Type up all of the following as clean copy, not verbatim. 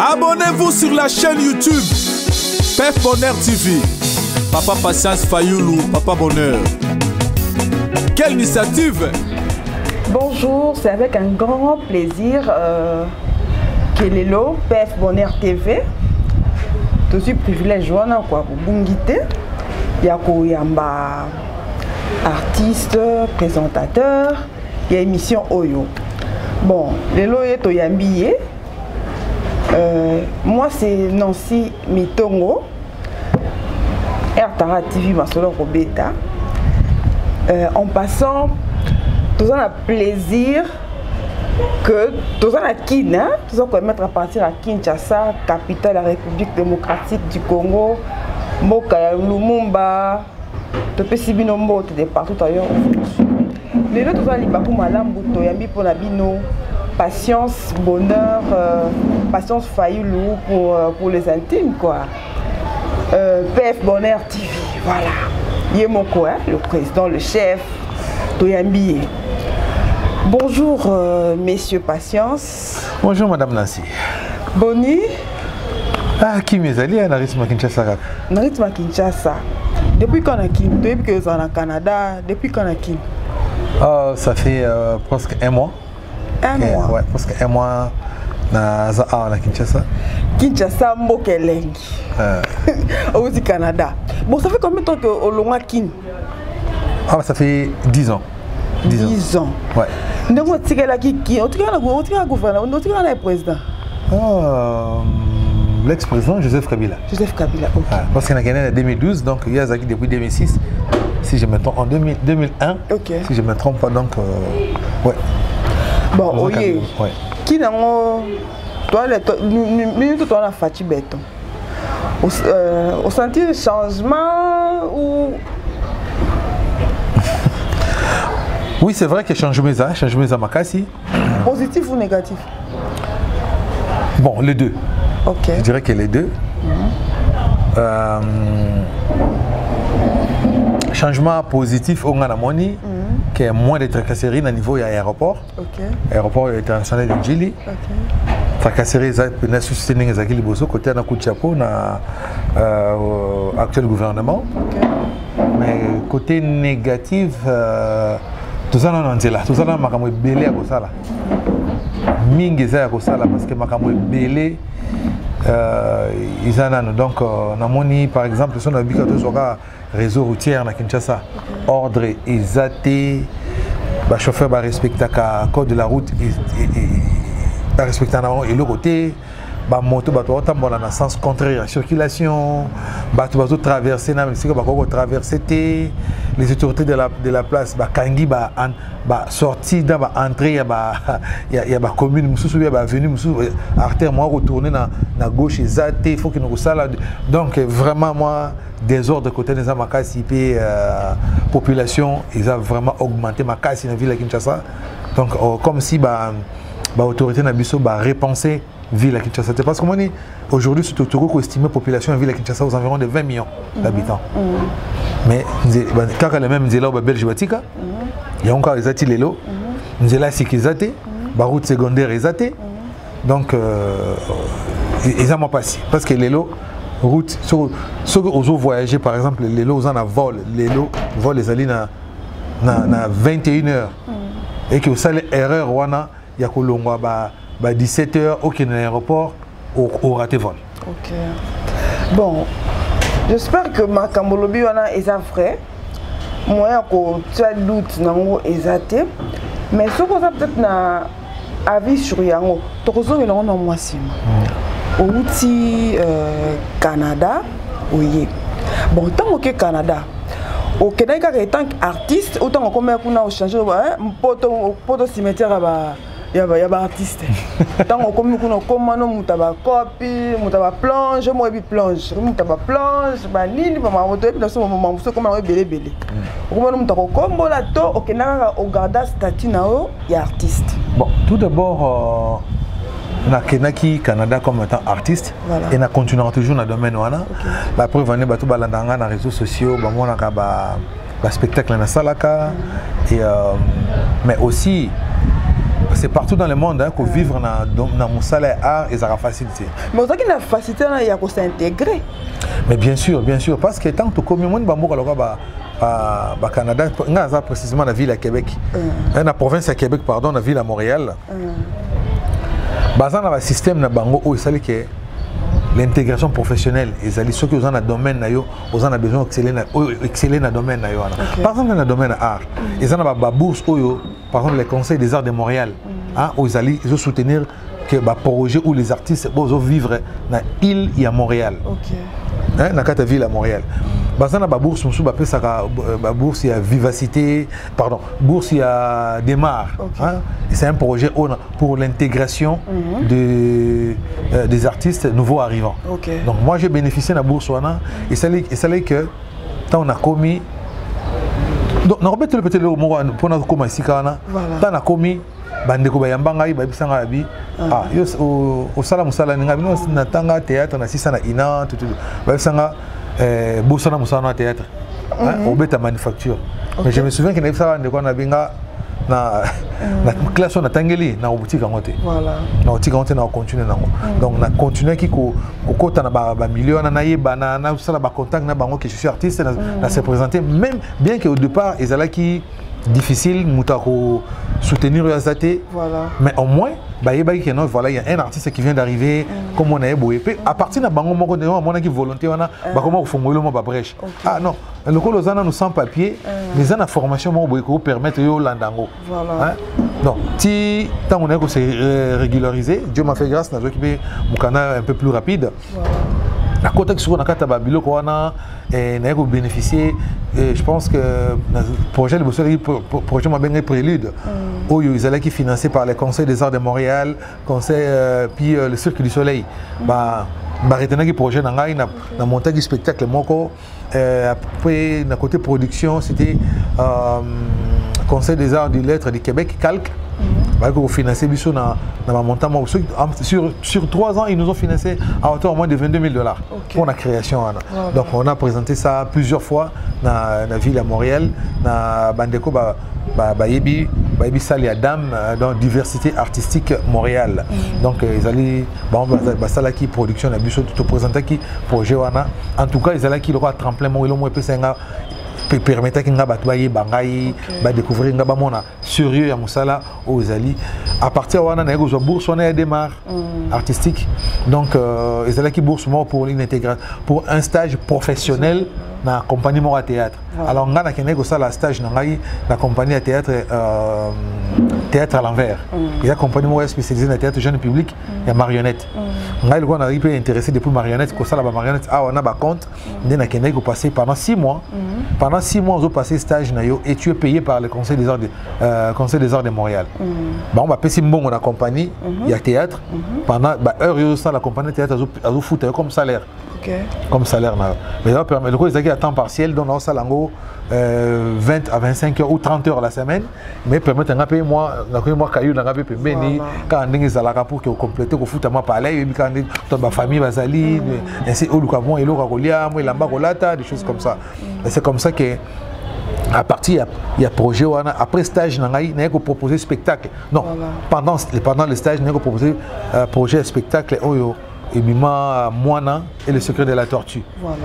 Abonnez-vous sur la chaîne YouTube Pef Bonheur TV. Papa Patience Fayoulou, Papa Bonheur. Quelle initiative! Bonjour, c'est avec un grand plaisir que Lelo, Pef Bonheur TV. Je suis privilégié pour Bungite. Yako Yamba, artiste, présentateur, il y a émission Oyo. Bon, Lelo est au Yambiye. Moi c'est Nancy Mitongo. RTara TV Masolo Robeta. En passant, tout ça a plaisir que tout ça a kin, tout ça peut mettre à partir à Kinshasa, capitale de la République démocratique du Congo, Moka Lumumba, de Pessibino Mote de partout ailleurs. Les autres tout ça li bakou malam buto yambi pour la bino, patience, bonheur, patience Fayoulou pour les intimes quoi. Pef Bonheur TV, voilà. Yemoko, le président, le chef, Toyambi. Bonjour, messieurs Patience. Bonjour, madame Nancy. Boni. Ah, qui m'est allé à Narisma Kinshasa? Narisma Kinshasa. Depuis qu'on a Kim, depuis que vous êtes au Canada, depuis qu'on a Kim? Ça fait presque un mois. Un mois? Ouais, presque un mois. Na Kinshasa. Kinshasa, Mbokelengi. Au Canada. Bon, ça fait combien de temps que au Longa Kin? Ah, ça fait 10 ans. 10 ans. Ouais. Donc, on tire la qui? On tire la gouvernement, on tire la président. L'ex-président Joseph Kabila. Joseph Kabila, ok. Parce qu'il a gagné en 2012, donc il y a Zaki depuis 2006. Si je me trompe, en 2001. Ok. Si je ne me trompe pas, donc. Ouais. Bon, ok. Ouais. Qui n'a pas. Nous, on a Fati Béton. Au senti le changement ou. Oui, c'est vrai qu'il y a changement à Makassi. Positif ou négatif? Bon, les deux. Ok. Je dirais que les deux. Changement positif au Ganamoni, qui est moins de tracasseries au niveau de l'aéroport. Ok. L'aéroport international de Djili. Ok. Tracasseries, il y a suscité des bosso côté de Kouchiapo, actuel gouvernement. Ok. Mais côté négatif, tout ça on là, tout ça on makamwe belé à kosala. Mingi za kosala parce que makamwe belé ils en ont donc namoni par exemple son habikato soka réseau routier na Kinshasa. Ordre exaté, ba chauffeur ba respecter ka code de la route ba respecter na et le côté ba moto ba to tambola na sens contraire à circulation, ba to traverser na même si ba ko traverser les autorités de la place ba kangi ba sorti dans ba entrée ya ba commune mususu ya ba avenue mususu artère moi retourner na gauche exact il faut que nous ça là donc vraiment moi désordre côté des amakasi pe population ils ont vraiment augmenté makasi dans ville de Kinshasa donc comme si ba autorité na biso ba repenser ville à Kinshasa. C'est parce que moi, aujourd'hui, c'est Totoro qui estime la population de ville à Kinshasa aux environs de 20 millions d'habitants. Mais quand les mêmes Nzela ou Belge Batika, il y a encore les Atilélo, Nzela Sikizate, route secondaire Ezate. Donc, ils n'ont pas passé. Parce que les lots, route, ceux qui ont voyagé, par exemple, les lots, ils ont un vol, les lots, vol les alliés à 21 heures. Et que ça, l'erreur, il y a que 17h au aéroport au raté vol. Ok. Bon, j'espère que ma Kambolobi est vrai. Moi, tu as doute nango exacté. Mais ce qu'on a peut-être na avis sur yango, tokozo il en a moi sim. Au outil Canada, oui. Bon, tant que Canada. Au Québec, en tant qu'artiste, autant qu'on a changé, poto cimetière il y a des artistes. Tant qu'on a commandé, on a copie, on a plonge, moi je plonge, on a plonge, banini, on a moto, dans ce moment, on a belé. On a combo là, on garde statut il y a artiste. Bon, tout d'abord, na Kenaki Canada comme étant artiste et na continuer toujours dans le domaine wana. La preuve on est batu balandanga na réseaux sociaux, ba mona ka ba spectacle na salaka et mais aussi c'est partout dans le monde hein, que vivre dans mon salaire art et ça a facilité. Mais on a une facilité il y a qu'on s'intégrer. Mais bien sûr parce que tant que comme le monde au Canada, précisément la ville à Québec, la province à Québec pardon, la ville à Montréal. Basant dans le système na bango où il s'agit que l'intégration professionnelle, ils allaient ceux qui ont un domaine nayo, ils ont besoin d'exceller dans le domaine nayo. Par exemple dans le domaine art, ils ont une bourse par exemple les conseils des arts de Montréal, où ils allaient soutenir que bah projet où les artistes vont vivre dans l'île et à Montréal. Dans la ville à Montréal. Basant dans la bourse, bourse il y a vivacité, pardon, bourse il y a démarre. C'est un projet pour l'intégration des artistes nouveaux arrivants. Donc moi j'ai bénéficié de la bourse et c'est que quand on a commis, donc on répète le petit mot pour nous comment ici quand on a commis bandeko bayambanga ba bisanga abi yo au sala musala ninga bino na tanga théâtre na sisa na ina tout ba bisanga bosana musana théâtre au beta manufacture. Mais je me souviens que na bisanga ndeko na binga na classe na tangeli na boutique ngote. Voilà. Na boutique ngote na continuer nango. Donc na continuer ki ko kota na ba million na yeba na sala ba contact na bango que je suis artiste na se présenter même bien que au départ ezala ki difficile moutako soutenir Yazate, mais au moins voilà, il y a un artiste qui vient d'arriver comme on a éboué à partir de bango moko de mon qui volonté on a comment au fond mo brèche ah non le colosana nous sans papier les ans de formation mo pour permettre yo landango voilà donc si tant on est que c'est régularisé Dieu m'a fait grâce n'a occupé mon canal un peu plus rapide la côté sur la carte babilo qu'on n'a bénéficié je pense que le projet projet m'a bien prélude où ils allaient qui financé par le Conseil des Arts de Montréal conseil puis le Cirque du Soleil bah retenir qui projet dans montage du spectacle moko après d'un côté production c'était Conseil des Arts des Lettres du Québec Calque. Pour financer dans montant sur 3 ans ils nous ont financé à hauteur au moins de $22 000 pour la création. Donc on a présenté ça plusieurs fois dans la ville à Montréal dans Bandeko Bayebi Sali Adam dans diversité artistique Montréal. Donc ils allaient ça qui production la bus tout présenter qui projet en tout cas ils allaient qui le tremplin mo le mo permettre que nga batwaye bangai ba découvrir nga ba mona sérieux ya musala aux ali à partir wana na go bourse on a démarre artistique donc ils allaient qui bourse moi pour une intégration pour un stage professionnel na compagnie Mora théâtre alors nga na kenego ça la stage na ngai la compagnie théâtre théâtre à l'envers il y a compagnie Mora spécialisée dans théâtre jeune public il y a marionnette ngai le on a été intéressé depuis marionnette ko ça la marionnette on a ba compte na kenego passer pendant 6 mois pendant 6 mois, on a passé stage et tu es payé par le Conseil des Arts de Montréal. On va payer bon la compagnie, il y a théâtre. Pendant heure la compagnie de théâtre a foutu comme salaire. Comme salaire. Mais ça permet le coup ils à temps partiel donc on a 20 à 25 heures ou 30 heures la semaine mais permettre de payer moi caillou na payer beni quand ndenge zalaka pour que compléter ko futa moi palais et quand toute ma famille bazali ainsi au lukavon et lokakolia moi lamba kolata des choses comme ça. C'est comme ça que à partir il y a projet après stage n'a pas proposé spectacle non pendant le stage n'a pas proposé projet spectacle oyo et Mima Moana et le secret de la tortue. Voilà.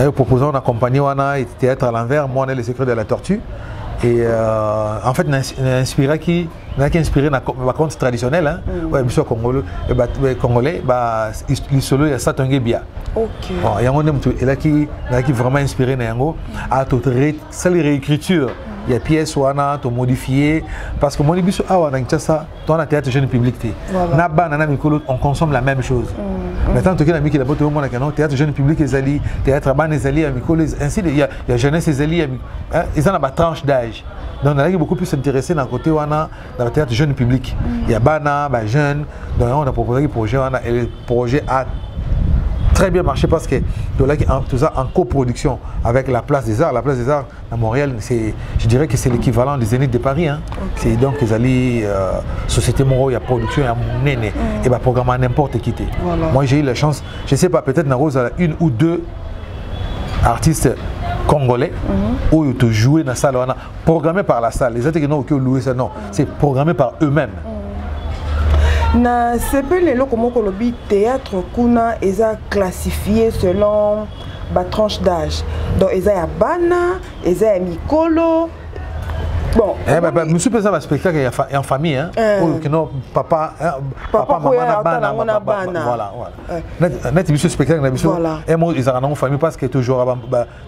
Nous proposons une compagnie Wana et théâtre à l'envers, Moana et le secret de la tortue. Et en fait, on a inspiré qui ma conte traditionnel hein. Ouais, bien sûr congolais il solo il y a ça Bia. OK. Il y a un là qui vraiment inspiré Nango à toute réécriture. Il y a pièces où on modifié parce que mon biso ça dans la théâtre jeune public on consomme la même chose. Maintenant tout qui la botte au théâtre jeune public les théâtre ban les alliés ainsi il y a jeunesse les alliés ils ont la tranche d'âge. Donc on a beaucoup plus intéressé dans le côté dans le théâtre jeune public. Il y a bana jeune donc on a proposé le projet et le projet a très bien marché parce que tout ça en coproduction avec la Place des Arts. La Place des Arts à Montréal, je dirais que c'est l'équivalent des Zénith de Paris. Hein. C'est donc les alliés Société Moro, il y a production, il y a mon néné et bah programme à n'importe qui. Voilà. Moi j'ai eu la chance, je ne sais pas, peut-être dans une ou deux artistes congolais où ils ont joué dans la salle, programmé par la salle. Les autres qui n'ont loué ça, non, c'est programmé par eux-mêmes. Na sepele loko moko lobi théâtre kuna eza classifié selon ba tranche d'âge. Donc eza ya bana, eza ya mikolo. Bon, monsieur peut ça spectacle en famille hein. Que non papa maman na bana voilà. Net monsieur spectacle na monsieur et moi ils en famille parce que toujours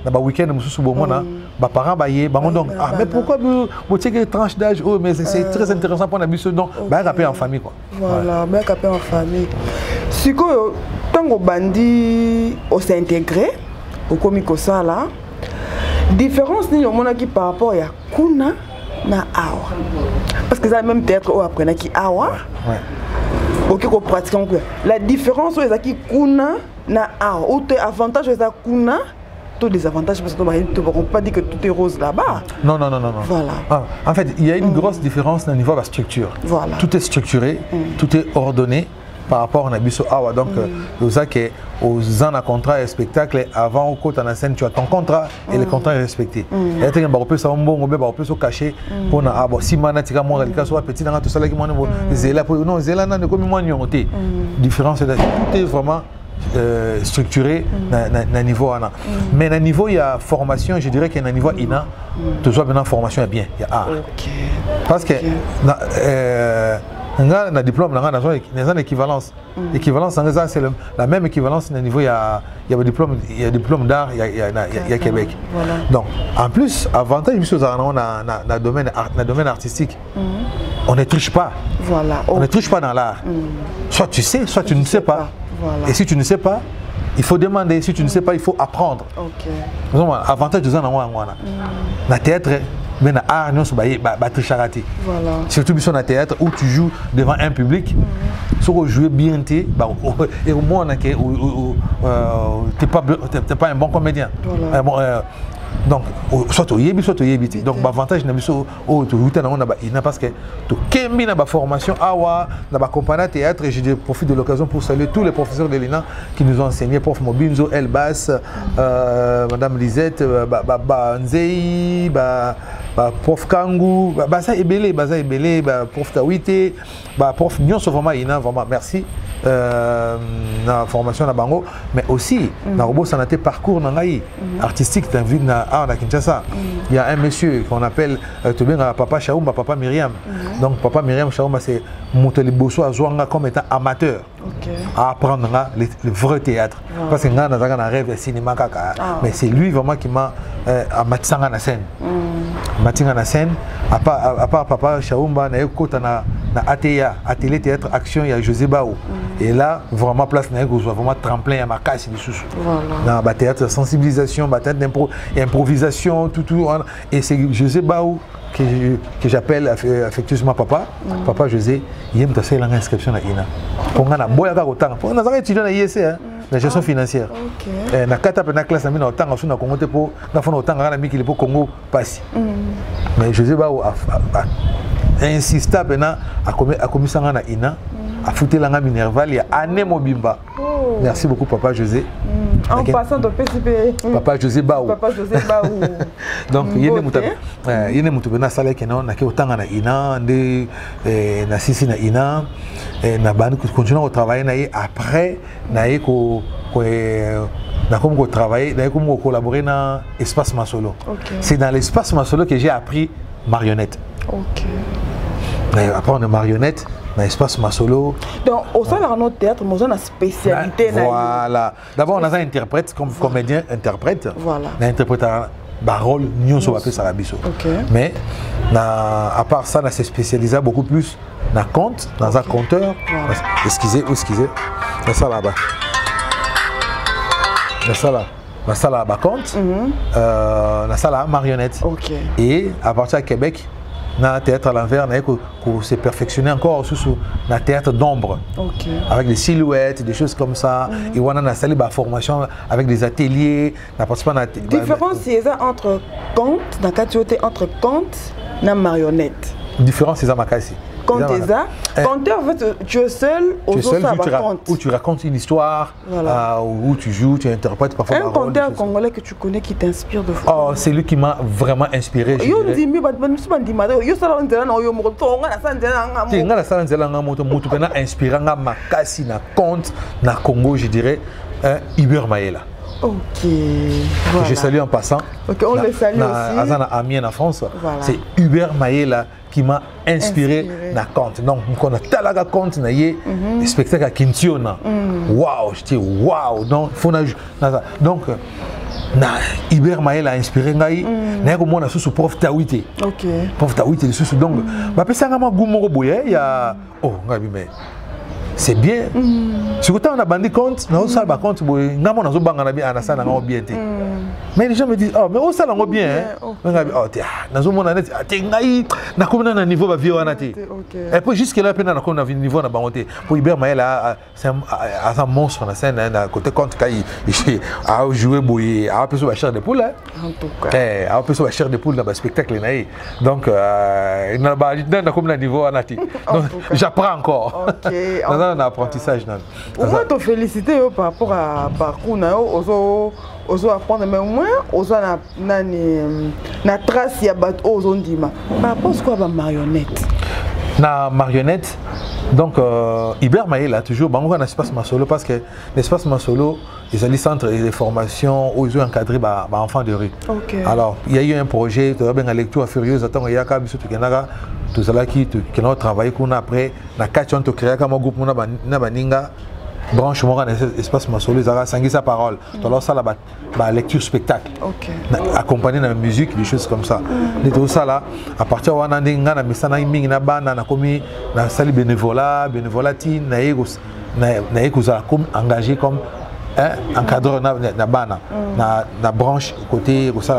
na ba week-end monsieur subomona ba parents ba yé ba donc mais pourquoi vous checker tranche d'âge oh mais c'est très intéressant pour na monsieur donc ba rapper en famille quoi. Voilà, ba rapper en famille. Siko tango bandi au s'intégrer au komiko ça là. Différence ni mona qui par rapport ya kuna na awa parce que ça même théâtre ou après qui awa ok qu'on pratique encore la différence c'est qui kuna na awa ou te avantage c'est kuna tout des avantages parce que tu ne peux pas dire que tout est rose là-bas. Non. Voilà. En fait il y a une grosse différence au niveau de la structure. Voilà. Tout est structuré, tout est ordonné par rapport à Nabiso Awa. Donc, aux ans à contrat et spectacle, avant au côté en scène, tu as ton contrat et le contrat est respecté. Et tu as un peu ça, un peu caché pour na abo. Si mana tika moi le cas soit petit dans tout ça là qui moi zéla pour non zéla na comme moi nyonté. Différence c'est tout est vraiment structuré na niveau ana. Mais na niveau il y a formation, je dirais qu'il y a un niveau ina. Toujours bien formation est bien, il y a art. Parce que on a un diplôme, on a une équivalence. L'équivalence, c'est la même équivalence au niveau, il y a un diplôme d'art, il y a Québec. Voilà. Donc, en plus, avantage, dans le domaine artistique, on ne triche pas. Voilà. On ne triche pas dans l'art. Soit tu sais, soit tu ne sais pas. Voilà. Et si tu ne sais pas, il faut demander. Si tu ne sais pas, il faut apprendre. Avantage, dans le théâtre, mais dans l'art, nous sommes tricharatés. Surtout sur le théâtre où tu joues devant un public, si tu joues bien, et au moins, tu n'es pas un bon comédien. Donc, soit tu y soit tu y es. Donc, l'avantage, c'est parce que tu as une formation dans la compagnie théâtre et je profite de l'occasion pour saluer tous les professeurs de l'INA qui nous ont enseigné, prof Mobinzo, Elbas, Madame Lisette, Nzei, prof Kangou, ça est belé, prof Tawite, prof Nyon, vraiment INA, vraiment merci. La formation na bango mais aussi na robot sanaté parcours artistique dans ville na Kinshasa. Il y a un monsieur qu'on appelle Papa Chaoumba, Papa Myriam. Donc Papa Myriam Chaoumba c'est Mouteli Bosso à Zouanga comme étant amateur à apprendre le vrai théâtre. Parce que nous avons un rêve de cinéma mais c'est lui vraiment qui m'a matisanga na scène. Matinga na scène à part Papa Chaoumba na écoute na ATA, Atelier Théâtre Action, il y a José Baou. Et là, vraiment, place n'a vraiment tremplin à ma casse et sous. Dans le théâtre de sensibilisation, théâtre d'improvisation, tout. Et c'est José Baou que j'appelle affectueusement papa. Papa José, il aime ta série l'inscription à INA. Pour nga na boya ka otanga. Pour nga na étudiant à IEC la gestion financière. Na kata pe na classe na mina otanga sous na Congo te pour na fona otanga na miki le pour Congo passe. Mais José Baou insista pena a commis ça na ina a foutu la Minerval il y a année mobimba. Merci beaucoup Papa José. En passant de PCP. Papa José Baou. Papa José Baou. Donc il y a des moutons na salé que non na ke otanga na ina de na sisi na ina na ban continuer à travailler na après na ko na comme travailler na comme collaborer dans espace Masolo. C'est dans l'espace Masolo que j'ai appris marionnette. Après on est marionnette dans l'espace Masolo. Donc au sein de notre théâtre, nous avons une spécialité. Voilà. D'abord on a un interprète comme comédien interprète. Voilà. On a interprète rôle nous sommes appelés Sarabiso. Mais à part ça on s'est spécialisé beaucoup plus dans conte, dans un conteur. Excusez. C'est ça là-bas. C'est ça là. La salle à Baconte, la salle à marionnette. Et à partir de Québec, dans le théâtre à l'envers, on s'est perfectionné encore sur le théâtre d'ombre. Avec des silhouettes, des choses comme ça. Et on a installé la formation avec des ateliers. La différence, c'est entre conte, dans le entre conte et marionnette. Différence, c'est ça, Makassi. Compte ça. Quand en fait, tu es seul, où tu racontes une histoire, où tu joues, tu interprètes parfois. Un conteur congolais que tu connais qui t'inspire de fou. Oh, c'est lui qui m'a vraiment inspiré. Makasi na compte na Congo, je dirais Hubert Maëla. Ok. Voilà. Je salue en passant. Ok, on le salue aussi. Azana Amien en France. Voilà. C'est Hubert Maëla qui m'a inspiré na compte. Donc, on a talaga compte na yé spectacle à Kintiona. Waouh, je dis waouh. Donc, donc na Hubert Maël a inspiré ngai na ko mona sous prof Tawite. OK. Prof Tawite le sous donc ba pesa ngama gumoko boye ya oh ngabi mais c'est bien. Si vous avez un bandit compte, nous avons un compte, nous avons un bien. Mais les gens me disent, oh, mais où ça l'a bien? Nous avons un niveau de vie. Et puis jusqu'à là, nous avons un niveau de vie. Pour Hubert Maël, c'est un monstre dans la scène, côté compte, il a joué, il a un chair de poule. Il a un chair de poule dans le spectacle. Donc, il a un niveau. J'apprends encore. Un apprentissage. On va te féliciter par rapport à parcours, ozo apprendre, mais au moins ozo na trace ya bat ozo ndima. Par rapport à quoi marionnette? Na marionnette, donc Hubert Maël a toujours bango un espace Masolo parce que l'espace Masolo ils ont des centres de formation où ils ont encadré les enfants de rue. Okay. Alors il y a eu un projet, tu as bien la lecture furieuse, attends il y a quand même tout cela qui ont travaillé qu'on après na quatre on te créé comme un groupe na baninga branche moi dans espace Masolo ils ont sangi sa parole. Alors ça la lecture spectacle. Okay. Accompagné de la musique des choses comme ça. De tout ça là à partir de nga na misana mingi na bana na komi na sali bénévolat ti na ego za comme engagé comme encadreur na bana na branche côté ça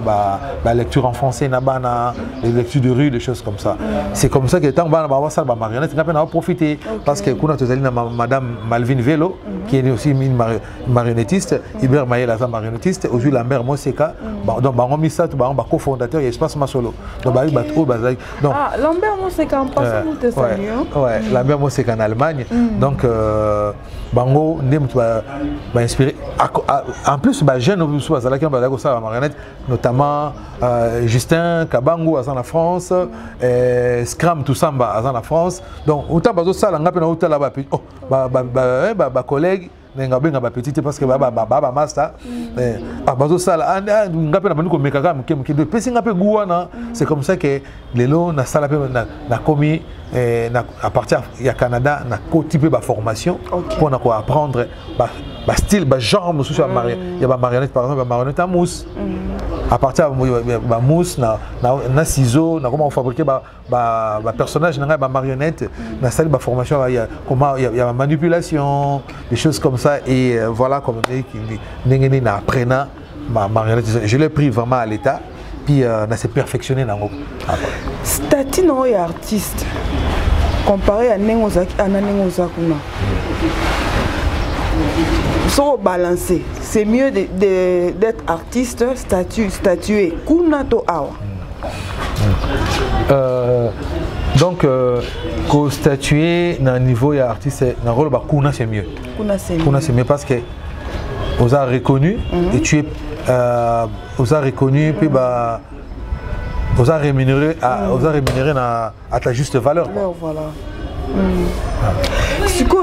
la lecture en français na bana les lectures de rue des choses comme ça. C'est comme ça que tant bana ba ça ba marionnette n'a pas profiter parce que kuna tozali na madame Malvin Velo qui est aussi une marionnettiste, Hubert Maël a marionnettiste, aujourd'hui Lambert Moseka donc ba ngomi ça ba cofondateur et espace Masolo. Donc ba donc Lambert Moseka en passant nous te saluons. Ouais, Lambert Moseka en Allemagne. Donc bango ndem ba inspiré en plus bah jeune marionnette notamment Justin Kabango à la France Scram Toussamba à la France donc autant bazo ça nga pena autant là-bas oh ba collègue nga benga ba petite parce que ba master bazo ça là nga pena baniko mekaka mke de pesi nga pe guana c'est comme ça que lelo na sala pe na komi à partir du Canada na ko type ba formation pour na ko apprendre style genre il y a marionnette par exemple marionnette à mousse à partir de mousse na ciseaux na comment on fabriquer personnage na marionnette na salle de formation il y a comment il y a manipulation des choses comme ça et voilà comme on na apprenant ma marionnette je l'ai pris vraiment à l'état puis na s'est perfectionné dans statut non et artiste comparé à Nengozaki kuna sont balancés. C'est mieux d'être artiste statué. Kuna to awa. Donc, co-statuer dans le niveau artiste, dans le rôle de kuna c'est mieux. Kuna c'est mieux parce que vous avez reconnu et tu es vous avez reconnu puis vous avez rémunéré à ta juste valeur. Voilà. C'est que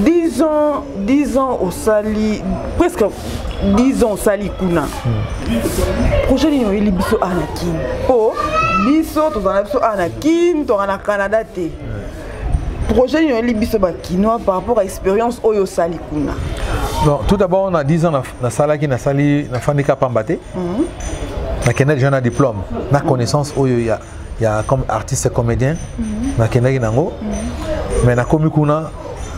10 ans au Sali, presque 10 ans au Sali Kuna. Projet de Libiso Anakin. Oh, Biso, tu as Biso Anakin, tu as Canada. Projet de Libiso Bakinois par rapport à l'expérience au Sali Kuna. Tout d'abord, on a 10 ans dans Sala qui n'a sali na Fandika Pambate. Na Kenya déjà un diplôme, na connaissance il y a comme artiste et comédien na Kenya nango. Mais na komi kuna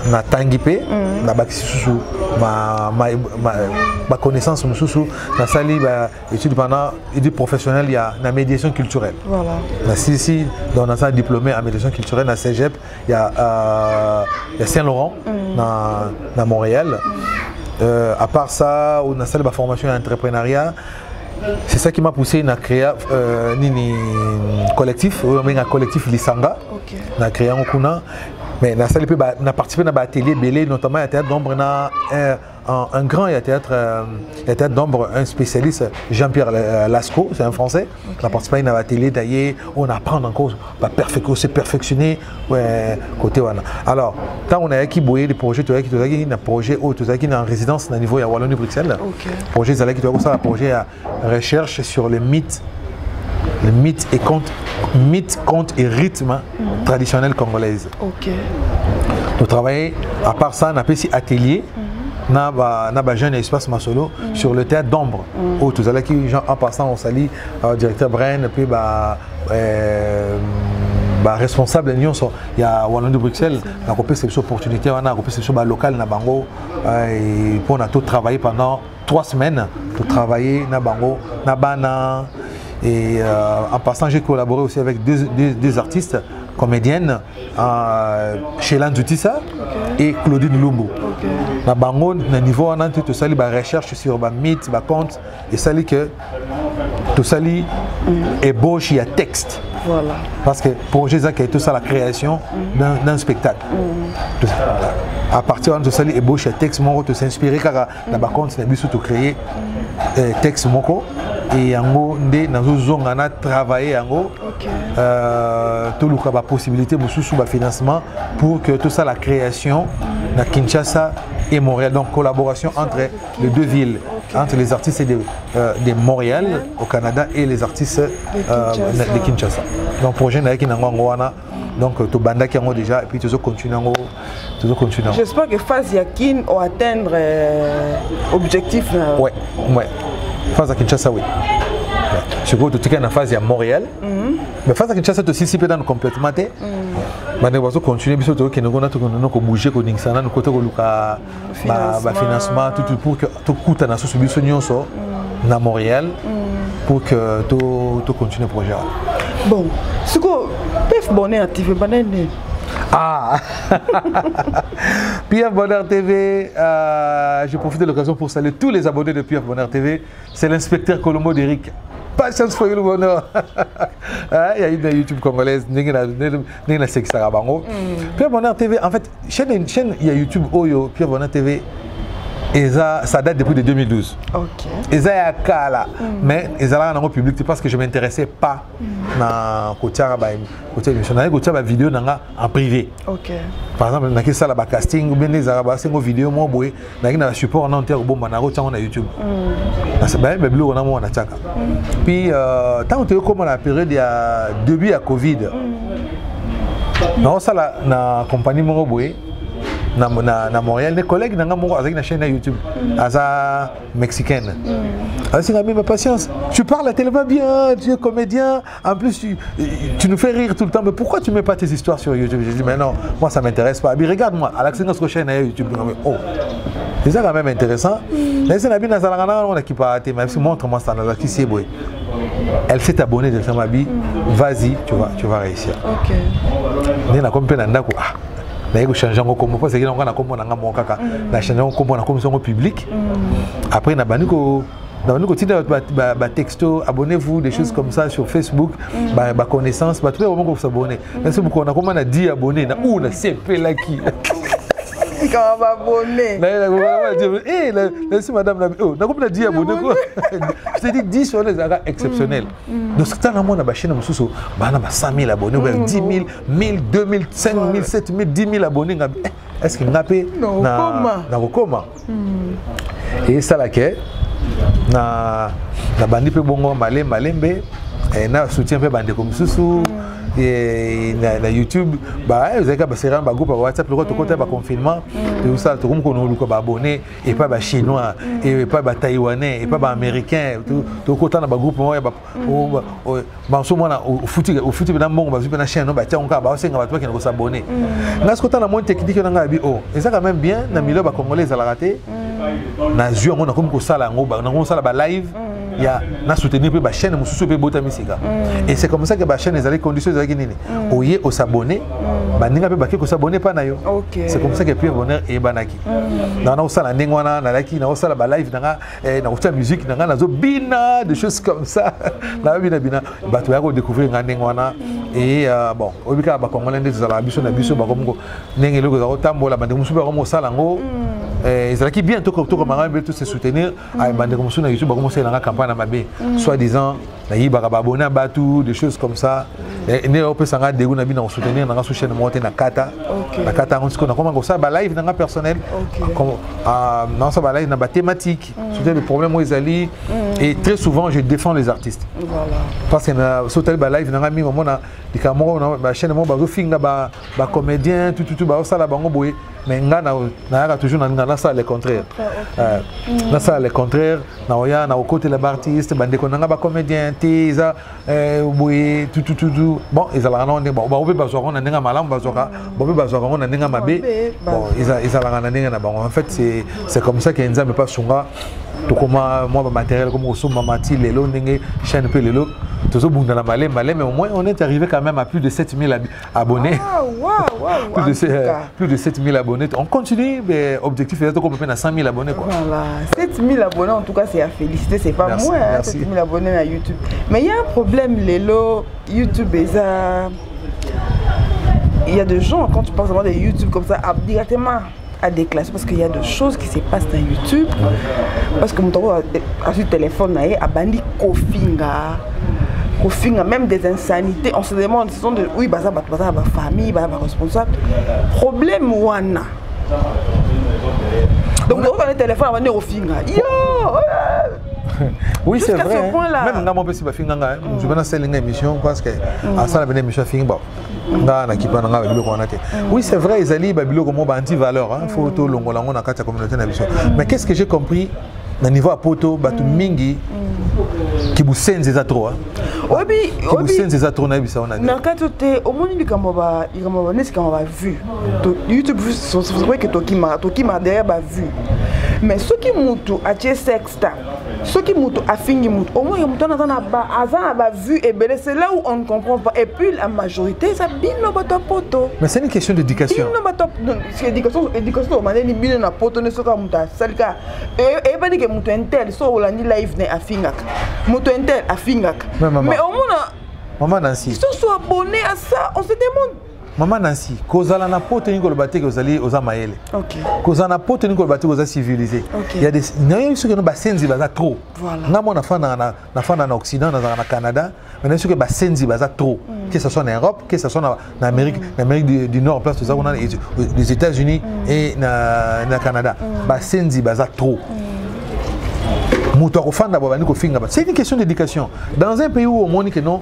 na tangipe na bakisusu ma connaissance mususu na sali ba études pendant études professionnelles il y a na médiation culturelle. Voilà. Na si dans un diplômé en médiation culturelle na Cégep il y a Saint-Laurent na Montréal. À part ça on a salle de formation en entrepreneuriat c'est ça qui m'a poussé à créer nini collectif, un collectif Lisanga. On a créé un kuna, mais on a participé à un atelier belé, notamment à théâtre d'ombre, un grand théâtre d'ombre, un spécialiste, Jean-Pierre Lascaux, c'est un Français. On a participé à un atelier d'ailleurs, on apprend encore à perfectionner côté wana. Alors, quand on a acquis des projets, tu as un projet où tu as en résidence au niveau de Wallonie-Bruxelles. Projet qui est un projet à recherche sur les mythes contes et rythmes traditionnels congolaises. Nous travaillons, à part ça, on a fait un atelier. Dans un jeune espace Masolo sur le théâtre d'ombre où tous les gens en passant on salit directeur Bren puis responsable de l'union il y a Wallonie de Bruxelles on a coupé cette opportunité on a coupé cette local na bango et on a tout travaillé pendant 3 semaines pour travailler na bango na bana et en passant j'ai collaboré aussi avec deux artistes comédiennes Sheila Nzutissa et Claudine Lumbu. Na bango na niveau on a tout sali ba recherche sur ba mythe ba conte et sali que tout sali ébauche il y a texte. Voilà. Parce que pour Jésus qui est tout ça la création d'un spectacle. À partir de ça ébauche il y a texte mon te s'inspirer car na ba conte na biso to créer texte moko et yango nde nazo zonga na travailler yango tout le cas possibilité sous ba financement pour que tout ça la création na Kinshasa et Montréal, donc collaboration entre les deux villes, entre les artistes de Montréal au Canada et les artistes de Kinshasa. Donc projet qui n'a donc tout banda qui a déjà et puis toujours continuer. J'espère que Phase Yakin va atteindre objectif. Ouais. Phase à Kinshasa oui. Je crois que tout est en phase à Montréal. Mais Phase à Kinshasa aussi si peut dans complètement. Mais nous allons continuer parce que nous allons bouger pour nous côté financement tout pour que tout coûte na solution na Montréal pour que tout continue le projet. Bon, ce que PF Bonheur TV banane. Ah PF Bonheur TV, je profite de l'occasion pour saluer tous les abonnés de PF Bonheur TV. C'est l'inspecteur Colombo d'Eric. Patience for you, bonheur. Il y a une YouTube congolaise, Nina Sexara Bango. Pierre Bonheur TV, en fait, chaîne il y a YouTube Oyo, Pierre Bonheur TV, et ça date depuis 2012. Et ça y a Kala, mais ils allaient en public parce que je ne m'intéressais pas à côté émission, côté vidéo en privé. Par exemple, il y a ça là casting ou bien les arabes, c'est une vidéo moi boy, il y a un support en entier au bon manaro on a YouTube. C'est bien mais bleu on a moi on a tchaka. Puis tant que comme la période il y a début à Covid. Non ça là na compagnie moi boy na Montréal des collègues na moi avec la chaîne YouTube Aza mexicaine. C'est la même patience. Tu parles tellement bien, tu es comédien, en plus tu nous fais rire tout le temps. Mais pourquoi tu ne mets pas tes histoires sur YouTube? J'ai dit, mais non, moi ça ne m'intéresse pas. Mais regarde-moi, à l'accès de notre chaîne YouTube. Oh, c'est ça quand même intéressant. Mais c'est la bien dans la on a qui parle, mais montre-moi ça dans la qui c'est beau. Elle s'est abonnée de sa vie. Vas-y, tu vas réussir. Ok. On a compris dans le il faut changer comme parce que nous avons comme mon kaka na changer comme na commission publique après na baniko texto abonnez-vous des choses comme ça sur Facebook connaissance tout le monde s'abonner merci beaucoup on a comme on a 10 abonnés na ou na CP là qui quand on va abonner madame on a comme on a 10 abonnés je te dis 10 sur les exceptionnels donc c'est un monde na chaîne mususu na 100 000 abonnés 10 000 1000 2000 5000 7000 10 000 abonnés est-ce qu'il n'a pas na comment et ça là que na bandi pe bongo malembe et na soutien pe bande comme susu et na YouTube vous avez qu'à passer un groupe WhatsApp le côté ba confinement tout ça tout comme qu'on nous ba abonné et pas ba chinois et pas ba taïwanais et pas ba américain tout côté na ba groupe moi ba so mona au foot na mbongo ba zupe na chaîne ba tia on ka ba senga ba to qui na s'abonner na ce côté na monde technique na nga bi et ça quand même bien na milieu ba congolais à la raté na zio on a comme ko sala ngo ba na on sala ba live il y a na soutenir pe ba chaîne mususu pe bota misika et c'est comme ça que ba chaîne les conditions ezalaki nini oye au s'abonner ba ninga pe ba ke ko s'abonner pa na yo c'est comme ça que Pierre Bonheur et banaki na na osala ndengwana na laki na osala ba live na na osala musique na na zo bina des choses comme ça na bina ba to ya ko découvrir ndengwana et bon obika ba congolais ndezala biso na biso ba komko ndenge loko za otambola ba ndenge mususu ba ko sala ngo ezalaki bien to comme manga tout se soutenir à bande comme sur YouTube ba commencer la campagne na mabe soit disant na yiba ba abonner batou des choses comme ça ne opé sanga degu na bina soutenir na sur chaîne monter na kata on se connaît comment ça ba live na personnel comme non ça ba live na ba thématique sur les problèmes où ali et très souvent je défends les artistes voilà parce que na sauter ba live na mi moment na dikamo na ba chaîne mo ba zo finga ba comédien tout ba ça la bango boye mais na toujours na ça le contraire na ça le contraire na oya na côté les artistes bande ko nga ba comédien teza boye tout bon ils ala na bon ba obe ba zo na nga malamu ba zo ka ba obe ba zo na nga mabe bon ils ala na nga na bon en fait c'est comme ça que nza me pas sunga to comment moi matériel comme au somme mati lelo ndenge chaîne pe lelo toujours bunda na malé mais au moins on est arrivé quand même à plus de 7000 abonnés plus de 7000 abonnés on continue mais objectif est qu'on peut à 100 000 abonnés quoi voilà 7000 abonnés en tout cas c'est à féliciter c'est pas moins 7000 abonnés à YouTube mais il y a un problème lelo YouTube il y a des gens quand tu penses vraiment de YouTube comme ça directement à déclasser parce qu'il y a des choses qui se passent dans YouTube parce que mon a sur téléphone a bandi kofinga même des insanités on se demande ce sont de oui baza ba famille ba responsable problème wana donc on a téléphone on est au finga oui c'est vrai même nga mo pesi ba finga nga je vais na selinga émission parce que à ça la bene émission finga oui c'est vrai ezali babilo comme anti valeur photo longola ngona kata communauté na biso mais qu'est-ce que j'ai compris na niveau à poto batu mingi qui vous senze za trop obi qui vous senze za trop na bisa on a na kata te omoni likamba ba nesi kamba ba vu YouTube c'est vrai que tokima derrière ba vu mais ce qui mutu a tie sexta ce qui mutu a fini mutu au moins mutu na ba vu et belé c'est là où on ne comprend pas et puis la majorité ça bino bato poto mais c'est une question d'éducation bino bato c'est éducation maneni bino na poto ne soka mutu salika et bani ke mutu intel so olandi live ne afingaka mutu intel afingaka mais au moins maman Nancy ils sont abonnés à ça on se demande Maman Nancy, kozala na poto ni ko lobate ko zali oza maele. OK. Kozala na poto ni ko lobate ko za civilisé. Il y a des nayo ceux que no basenzi baza trop. Voilà. Na mona fana na Occident na Canada, mais ceux que basenzi baza trop. Que ce soit en Europe, que ce soit en Amérique, du Nord, place tout ça on a les États-Unis et na Canada. Basenzi baza trop. C'est une question d'éducation. Dans un pays où on montre que non,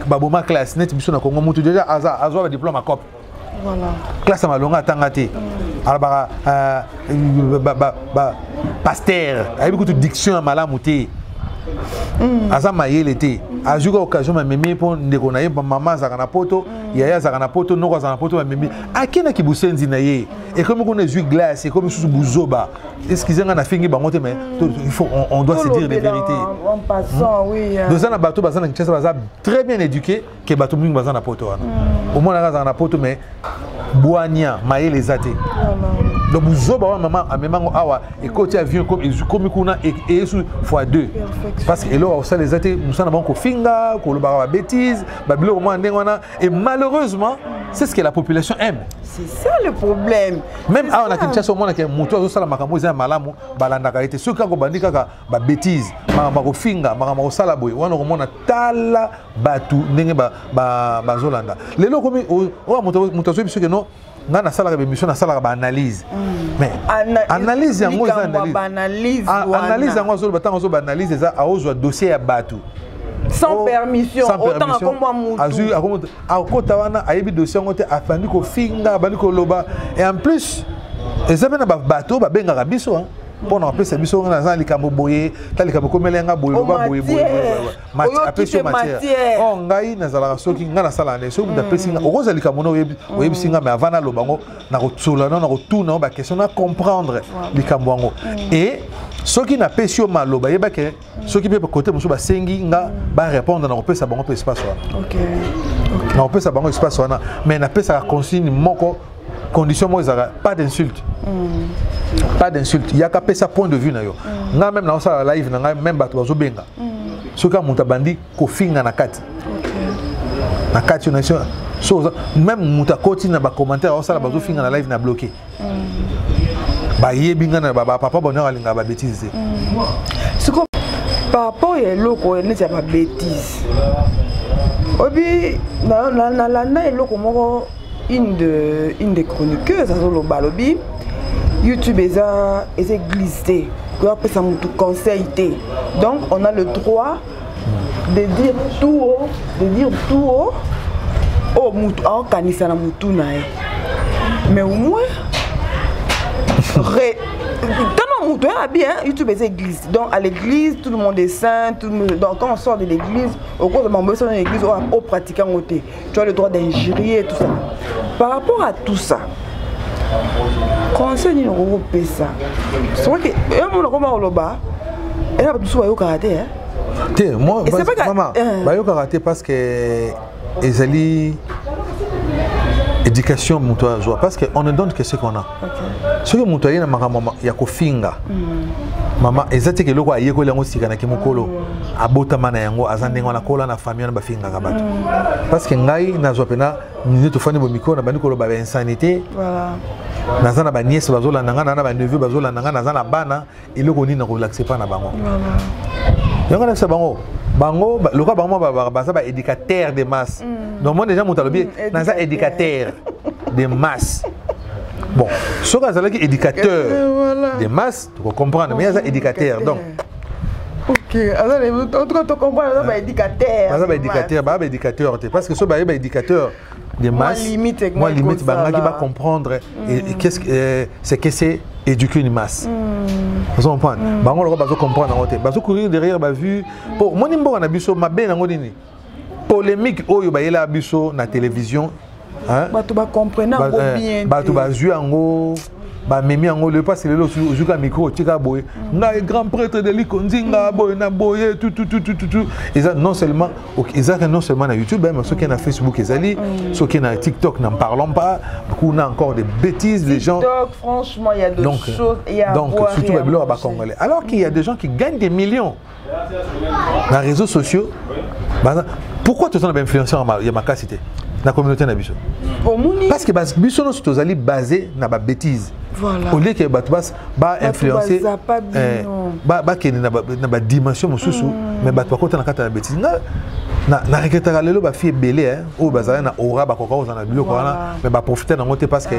baboma classe net biso na Congo mutu déjà azwa diplôme à cop. Voilà. Classe malonga tangate. Alors pasteur, avec beaucoup de diction malamu te. Aza mayele te. Ajuka occasion ma memi pour ndeko na ye maman za kana poto, yaya za kana poto, noko za kana poto ma memi. Akena ki busenzi na ye. Et comme on est jus glace, et comme sous buzoba. Excusez-moi na fingi bangote mais il faut on doit se dire des vérités. En passant oui. Deux ans bateau bazana qui baza très bien éduqué que bateau mingi bazana poto wana. Au moins na za na poto mais boania mayele zate. Donc buzoba wa maman amemango awa et côté avion comme kuna et sous x2. Parce que là ça les zate nous ça na banko finga ko lo ba bêtise, ba bilo mo ndengwana et malheureusement c'est ce que la population aime. C'est ça le problème. Même à on a Kinshasa au monde que moto zo sala makambo za malamu balanda kalite ceux qui ko bandika ka ba bêtise makambo finga makambo sala boy wana ko mona tala batu ndenge ba zolanda lelo komi o moto zo biso que non ngana sala ka émission na sala ka analyse mais analyse yango za analyse yango zo batango zo ba analyse za a ozo dossier ya batu sans permission autant comme moi moutou azu akomo akota wana ayebi dossier ngote afandi ko finga bali ko loba et en plus ezabena ba bateau ba benga biso pour na pesa biso na za likambo boye ta likambo komelenga boye ba boye apesi matière oh ngai na zala soki nga na sala ne so da pesi nga okoza likambo no oyebisi nga mais avant na lobango na kotsula na kotuna ba question na comprendre likambo wango et soki na pesi yo maloba yeba ke soki pe côté musu ba sengi nga ba répondre na kopesa bango pe espace wana OK na kopesa bango espace wana mais na pesa consigne moko condition moi pas d'insulte pas d'insulte il y a qu'à pesa point de vue na yo nga même na ça live na nga même bato bazo benga soki muta bandi ko finga na kati na kati na so même muta koti na ba commentaire ça bazo finga na live na bloqué ba yebinga na ba papa bonheur alinga ba bêtise ce que par rapport à loko ne c'est pas bêtise obi na la loko moko une des chroniqueuses à le balobi YouTube est glissé après ça me conseille donc on a le droit de dire tout haut oh mutu en kanisa na mutu na mais au moins tellement bien, YouTube est église. Donc à l'église, tout le monde est saint. Donc quand on sort de l'église, au cours de mon besoin de l'église, on pratique en côté. Tu as le droit d'injurier et tout ça. Par rapport à tout ça, conseil nous regrouper ça. C'est vrai que on a comme au loba, elle a besoin de karaté. Moi, maman, bayo karaté parce que ezali éducation mutoa joie parce que on ne donne que ce qu'on a. Ce que mutoa na maman ya kofinga. Mama ezati ke loko ayeko lango sikana ke mokolo abota mana yango azandengo na kola na famille na bafinga kabatu. Parce que ngai na joie pena minute fani bo miko na bandi kolo ba insanité. Voilà. Nazana ba nièce bazola nanga na ba neveu bazola nanga nazana bana eloko ni na relaxer pas na bango. Voilà. Yango na sabango bango loka bango ba éducateur de masse. Donc moi déjà mutalobi naza éducateur de masse. Bon, ce que vous avez éducateur de masse, tu comprends, mais il y a éducateur. Donc, ok, alors tu comprends, il y a éducateur. Il y a éducateur, parce que ce qui est éducateur de masse, moi limite, il va comprendre ce que c'est éduquer une masse. Vous comprenez? Il va comprendre. Il va courir derrière, il va vu. Moi, je suis un polémique, il y a la télévision. Bato ba comprendre bien bato ba zu yango ba memi yango le pas c'est le zuka micro tika boy na grand prêtre de likonzinga boy na boy tout et ça non seulement na YouTube mais ceux qui na Facebook ezali ceux qui na TikTok n'en parlons pas beaucoup on a encore des bêtises les gens TikTok franchement il y a de choses il y a donc surtout les blancs congolais alors qu'il y a des gens qui gagnent des millions dans les réseaux sociaux pourquoi tu es un influenceur il y a ma capacité la communauté na biso parce que biso no tozali basé na ba bêtise voilà au lieu que batubas ba influencer ba ke na ba dimension mosusu mais batu bakota na kata na bêtise na reketaka lelo ba fille belé o bazala na aura ba koka na biloko wana mais ba profiter na ngote parce que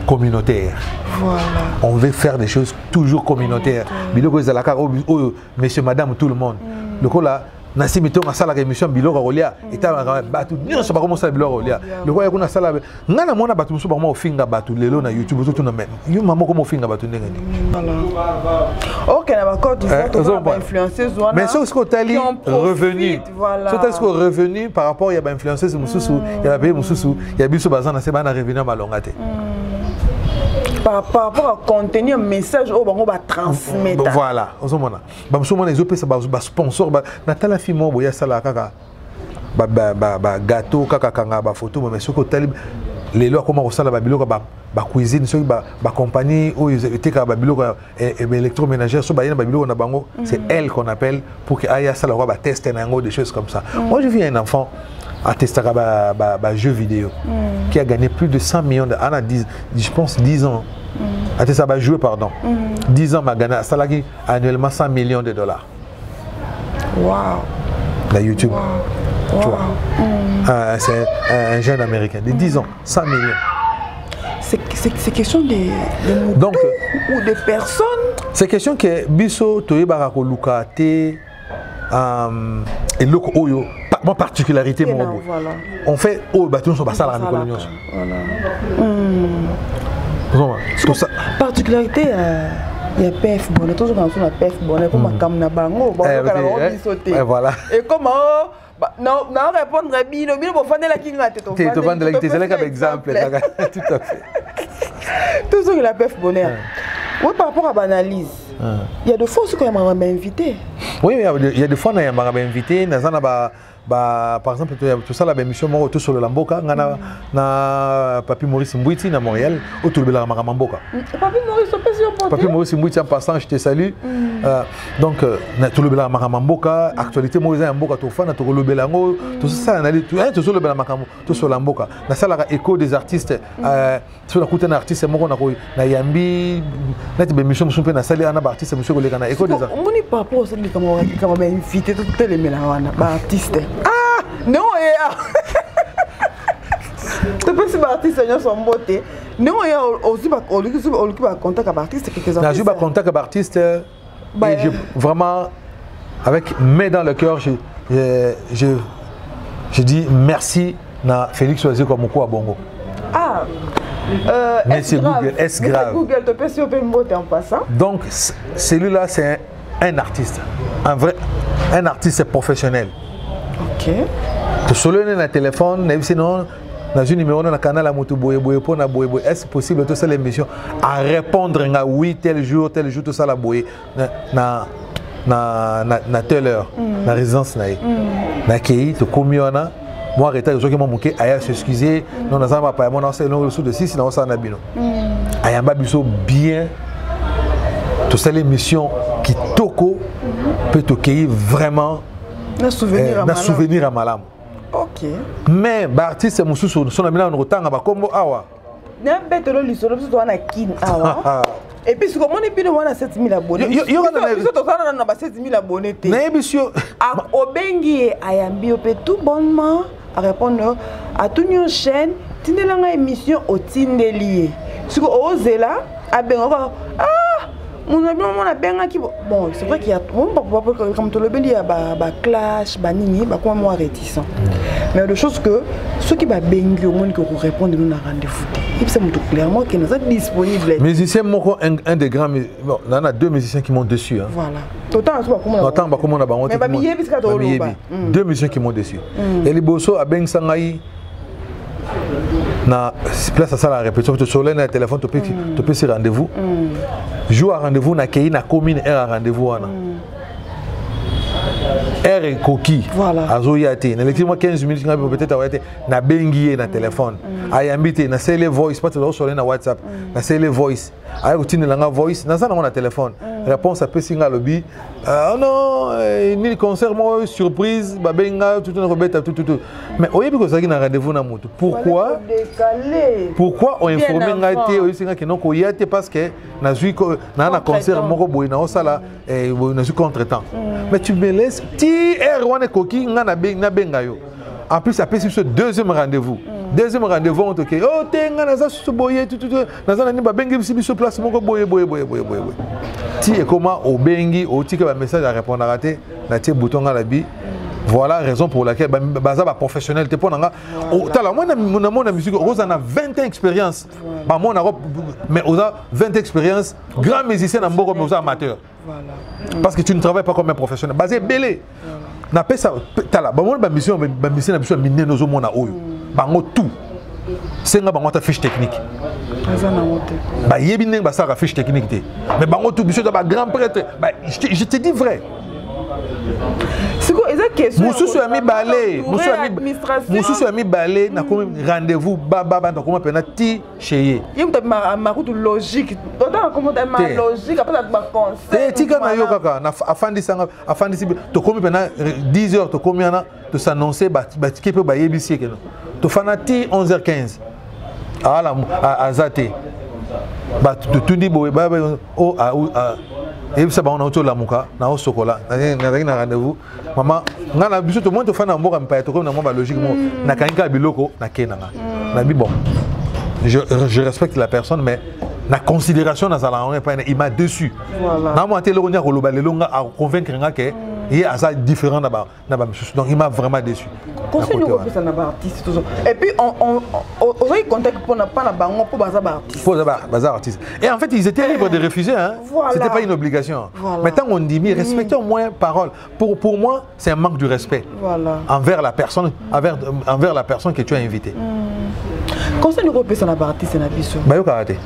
communautaire. Voilà. On veut faire des choses toujours communautaires. Biloko ezalaka o monsieur madame tout le monde. Le ko là nasi mitonga sala ka émission biloko rolia eta batu nyonso ba commencer biloko rolia le ko ya kuna sala nga na mona batu musu ba mo ofinga batu lelo na YouTube tout na même yo mama ko mo ofinga batu ndenge ni voilà OK na ba code ba influenceuse wana mais ce que tali revenu voilà ce que revenu par rapport ya ba influenceuse mususu ya ba mususu ya biso bazana se ba na revenu malongate par rapport à contenir un message au bango ba transmettre voilà ozomona ba musumona ezopesa ba sponsor ba natala fimo boya sala kaka ba gâteau kaka kanga ba photo mais soko tali lelo comment osala ba biloko ba cuisine so ba compagnie o eteka ba biloko électroménager so ba yena ba biloko na bango c'est elle qu'on appelle pour que aya sala ba tester nango des choses comme ça moi je vis un enfant à tester un jeu vidéo qui a gagné plus de 100 millions de je pense 10 ans. À tester un jeu, pardon. 10 ans, a gagné annuellement 100 millions de dollars. Wow. La YouTube. Wow. Tu vois. C'est un jeune américain de 10 ans, 100 millions. C'est question de donc, ou de personnes. C'est question que Bisso, Toyeba Luka, et Loko Oyo. Moi, particularité, on fait au bâton sur Bassala à voilà. tout ça particularité il y a PF Bonnet toujours quand on a PF Bonnet comme Kamna Bango voilà et comment non répondre bien pour faire la kinga tête tu vends de la c'est là comme exemple tout à fait toujours la PF Bonnet oui par rapport à l'analyse il y a des fois aussi quand on m'a invité oui il y a des fois on m'a invité par exemple tout ça la émission moi tout sur le Lamboka na Papi Maurice Mbouiti na Montréal autour de la Maramamboka Papi Maurice Mbouiti en passant je te salue donc na tout le la Maramamboka actualité Moïse Mboka to fa na to le belango tout ça analyse tout sur le belamakamu tout sur Lamboka na ça la écho des artistes sur la côté un artiste moi na yambi na te émission mpe na sali ana artiste monsieur koleka na écho des artistes on n'est pas pour ça comme invité tout les melawana ba artiste non tu peux si artiste sont beauté non il y a aussi pas contact avec artiste quelques artistes j'ai pas contact avec artiste et vraiment avec main dans le cœur je dis merci na Félix Oisé comme quoi bongo merci Google est grave Google te peut si on peut beauté en passant donc celui-là c'est un artiste un artiste professionnel. OK. Tu solones na téléphone, na sinon dans un numéro na canal à moto boye pour na boye. Est-ce possible tout ça l'émission à répondre nga oui tel jour tout ça la boye na telle heure na résidence na kei to comiona moi arrêter zo que moi moké aya s'excuser non na ça pas moi na c'est le sous de 6 na ça na bino. Aya ba biso bien tout ça l'émission qui toko peut toquer vraiment na souvenir à malam. OK. Mais artiste mususu son amina on rotanga ba kombo awa. Na betelo lisolo biso to na kin awa. Et puis comment on est bien on a 7000 abonnés. Yo na ba 7000 abonnés té. Na ebisio obengi ayambi opé tout bonnement à répondre à toute une chaîne tindelanga émission au tindelié. Siko ozela abenga mon ami on a bien qui bon c'est vrai qu'il y a comme tout le monde il y a clash banini comme moi réticent mais de choses que ceux qui va bengi au monde que vous répondre nous na rendez-vous et puis c'est clairement que nous sommes disponibles musicien moko un des grands bon là on a deux musiciens qui m'ont déçu hein voilà autant comme on a bango deux musiciens qui m'ont déçu et les bosso a beng sangai na place à ça la répétition tu soleil na téléphone tu peux se rendez-vous jour à rendez-vous na kei na commune à rendez-vous ana et coquille azoyate na l'équipe 15 minutes peut-être avoir été na bengié na téléphone ayambité na c'est les voice pas tu soleil na WhatsApp na c'est les voice ay routine na voice na ça na téléphone réponse à pesinga lobby oh non ni concert moi surprise babenga tout mais oyebi ko saki na rendez-vous na moto pourquoi on informer ngate oyisinga que non ko yate parce que na zui na concert moko boy na osala et na zui contretemps mais tu me laisses ti wana koki nga na benga yo en plus ça peut sur ce deuxième rendez-vous on te dit oh tenga na za su boye tout na za na ni ba bengi biso place moko boye ti et comment au bengi au ti que ba message à répondre à raté na ti bouton na la bi voilà raison pour laquelle baza ba professionnel te ponanga tala moi na musique rosa na 20 ans expérience ba moi na mais oza 20 expérience grand musicien na mboko mais oza amateur parce que tu ne travailles pas comme un professionnel basé belé na pesa tala ba moi ba mission na biso minene nozo mona oyo bango tout senga bango ta fiche technique ba yebi ndenge basaka fiche technique te mais bango tout biso ba grand prêtre ba je te dis vrai Moussousou a mis balai, Moussousou a mis balai, n'a comme rendez-vous, baba, n'a comme penalty chez il y a ma route logique, d'autant comment ma logique, après ça ma conseil. Tika na yo kaka, na afandi sanga, afandi si, to comme penalty 10 heures, to combien na, to s'annoncer, bah qui peut bah yébisser que non, to fanati 11h15, ah là, à Zate, bah tu dis boy, bah oh ah et ça on a autour la muka na au chocolat na rendez-vous maman ngana biso to moins to fana mboka mpa to comme na mba logique mo na kanka biloko na kenanga na bi bon je respecte la personne mais la considération dans la il m'a déçu voilà na mo atelo nya ko loba lelo nga a convaincre nga que Il est assez différent là-bas. Donc il m'a vraiment déçu. Conseil nous repose un artiste. Et puis on contacte pour ne pas pour bazar artiste. Pour bazar artiste. Et en fait ils étaient libres de refuser. Hein. Voilà. C'était pas une obligation. Voilà. Maintenant on dit mais respectez au moins parole. Pour moi c'est un manque de respect. Voilà. Envers la personne que tu as invitée. Conseil nous repose un artiste na biso. Bah yo karaté.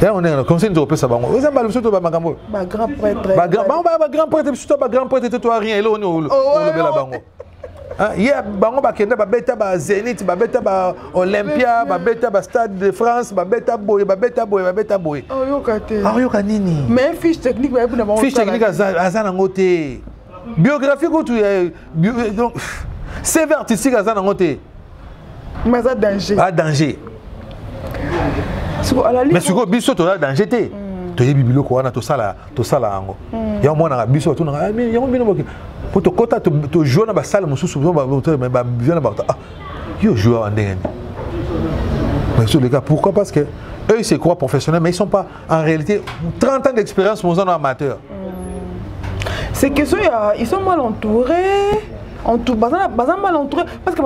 Là on est dans le conseil de ça bango. Vous avez surtout ba makambo. Ba grand prêtre. Ba grand prêtre surtout ba grand prêtre toi rien et là on est le la bango. Ah yeah bango ba kenda ba beta ba Zénith ba beta ba Olympia ba beta ba Stade de France ba beta boy. Oh yo kate. Ah yo kanini. Mais fiche technique ba na bango. Fiche technique azana ngote. Biographie ko tu donc CV artistique azana ngote. Mais ça danger. Ah danger. Mais si vous biso to danger te. To yebi biloko wana to sala ango. Ya mwana biso to na mais yango bino boki. Pour to kota to jouer na ba salle mususu ba viana ba. Ah, yo joueur en ndenge. Mais sur les gars pourquoi parce que eux ils se croient professionnels mais ils sont pas en réalité 30 ans d'expérience pour un amateur. C'est que ils sont mal entourés. Mal entouré parce que